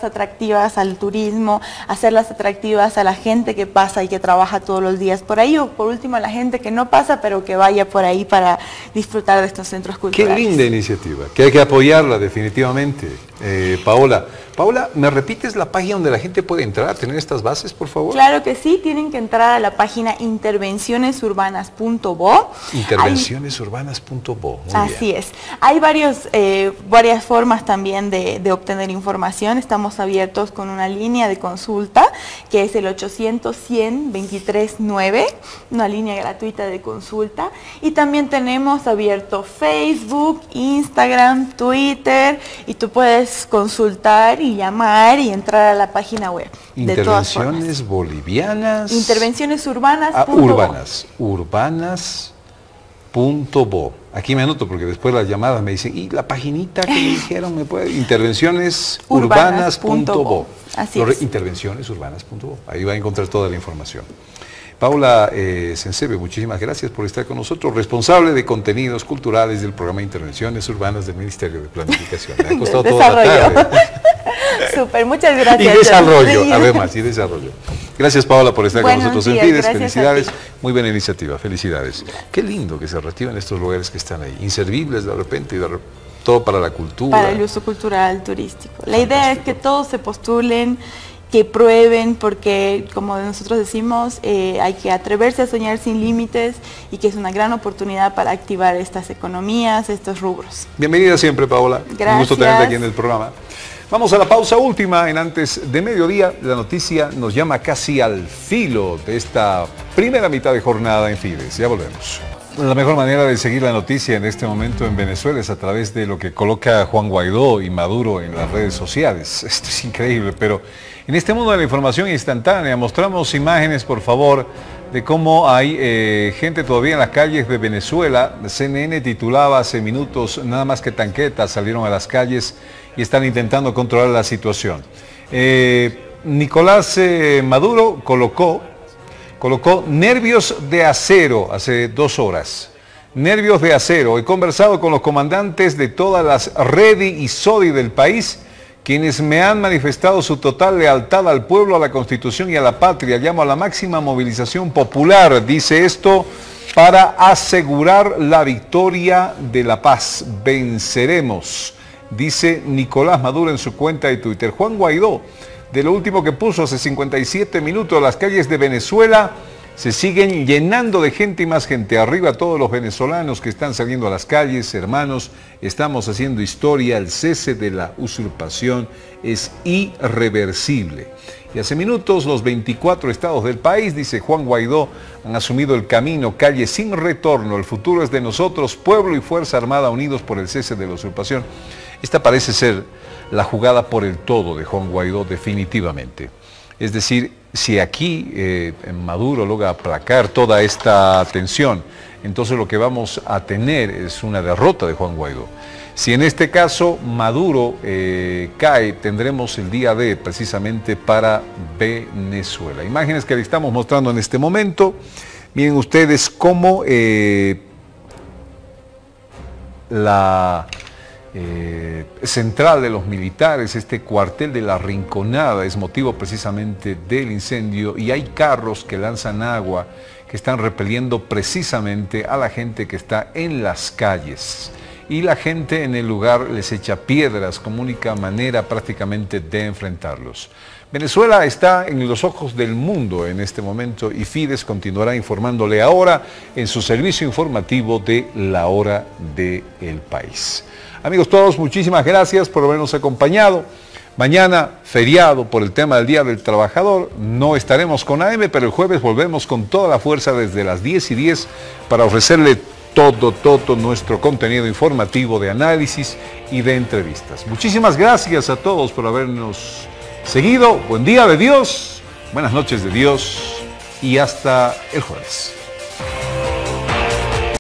atractivas al turismo, hacerlas atractivas a la gente que pasa y que trabaja todos los días por ahí, o por último a la gente que no pasa pero que vaya por ahí para disfrutar de estos centros culturales. Qué linda iniciativa, que hay que apoyarla definitivamente. Paola, ¿me repites la página donde la gente puede entrar a tener estas bases, por favor? Claro que sí, tienen que entrar a la página intervencionesurbanas.bo. Intervencionesurbanas.bo. Así es. Hay varias formas también de obtener información. Estamos abiertos con una línea de consulta que es el 800-100-23-9, una línea gratuita de consulta. Y también tenemos abierto Facebook, Instagram, Twitter, y tú puedes consultar y llamar y entrar a la página web. Intervenciones bolivianas. Intervenciones urbanas. Urbanas.bo. Aquí me anoto porque después las llamadas me dicen, ¿y la paginita que me dijeron? ¿Me puede? Intervencionesurbanas.bo. Así es. Intervencionesurbanas.bo. Ahí va a encontrar toda la información. Paola Sencebe, muchísimas gracias por estar con nosotros, responsable de contenidos culturales del programa Intervenciones Urbanas del Ministerio de Planificación. Me ha costado toda la tarde. Súper, muchas gracias. Y desarrollo, además, y desarrollo. Gracias, Paola, por estar con nosotros en Fides. Felicidades, muy buena iniciativa, felicidades. Qué lindo que se reactiven estos lugares que están ahí, inservibles de repente, y todo para la cultura. Para el uso cultural, turístico. La idea es que todos se postulen, que prueben, porque como nosotros decimos, hay que atreverse a soñar sin límites y que es una gran oportunidad para activar estas economías, estos rubros. Bienvenida siempre, Paola. Gracias. Un gusto tenerte aquí en el programa. Vamos a la pausa última en Antes de Mediodía. La noticia nos llama casi al filo de esta primera mitad de jornada en Fides. Ya volvemos. La mejor manera de seguir la noticia en este momento en Venezuela es a través de lo que coloca Juan Guaidó y Maduro en las redes sociales. Esto es increíble, pero en este mundo de la información instantánea mostramos imágenes, por favor, de cómo hay gente todavía en las calles de Venezuela. CNN titulaba hace minutos, nada más que tanquetas salieron a las calles y están intentando controlar la situación. Nicolás Maduro colocó nervios de acero hace 2 horas. Nervios de acero. He conversado con los comandantes de todas las REDI y SODI del país, quienes me han manifestado su total lealtad al pueblo, a la Constitución y a la patria. Llamo a la máxima movilización popular, dice esto, para asegurar la victoria de la paz. Venceremos, dice Nicolás Maduro en su cuenta de Twitter. Juan Guaidó, de lo último que puso hace 57 minutos, las calles de Venezuela se siguen llenando de gente y más gente. Arriba todos los venezolanos que están saliendo a las calles. Hermanos, estamos haciendo historia. El cese de la usurpación es irreversible. Y hace minutos los 24 estados del país, dice Juan Guaidó, han asumido el camino, calle sin retorno. El futuro es de nosotros, pueblo y Fuerza Armada unidos por el cese de la usurpación. Esta parece ser la jugada por el todo de Juan Guaidó definitivamente. Es decir, si aquí Maduro logra aplacar toda esta tensión, entonces lo que vamos a tener es una derrota de Juan Guaidó. Si en este caso Maduro cae, tendremos el día D precisamente para Venezuela. Imágenes que le estamos mostrando en este momento. Miren ustedes cómo la central de los militares, este cuartel de la Rinconada, es motivo precisamente del incendio, y hay carros que lanzan agua que están repeliendo precisamente a la gente que está en las calles. y la gente en el lugar les echa piedras como única manera prácticamente de enfrentarlos. Venezuela está en los ojos del mundo en este momento y Fides continuará informándole ahora en su servicio informativo de La Hora del País. Amigos todos, muchísimas gracias por habernos acompañado. Mañana, feriado por el tema del Día del Trabajador, no estaremos con AM, pero el jueves volvemos con toda la fuerza desde las 10:10 para ofrecerle todo nuestro contenido informativo de análisis y de entrevistas. Muchísimas gracias a todos por habernos seguido. Buen día de Dios, buenas noches de Dios y hasta el jueves.